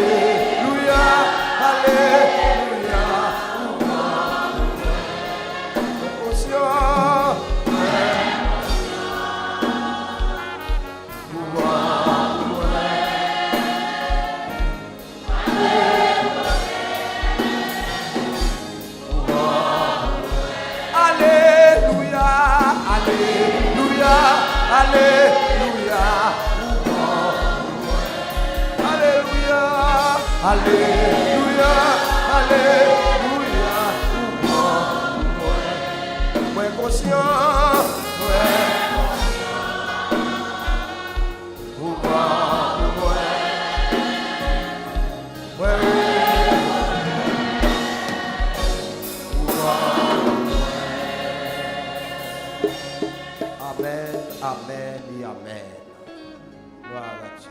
alléluia, alléluia, conscient, alléluia, alléluia, alléluia, alléluia, alléluia, alléluia, moins conscient, amen, amen et amen. Gloire à Dieu.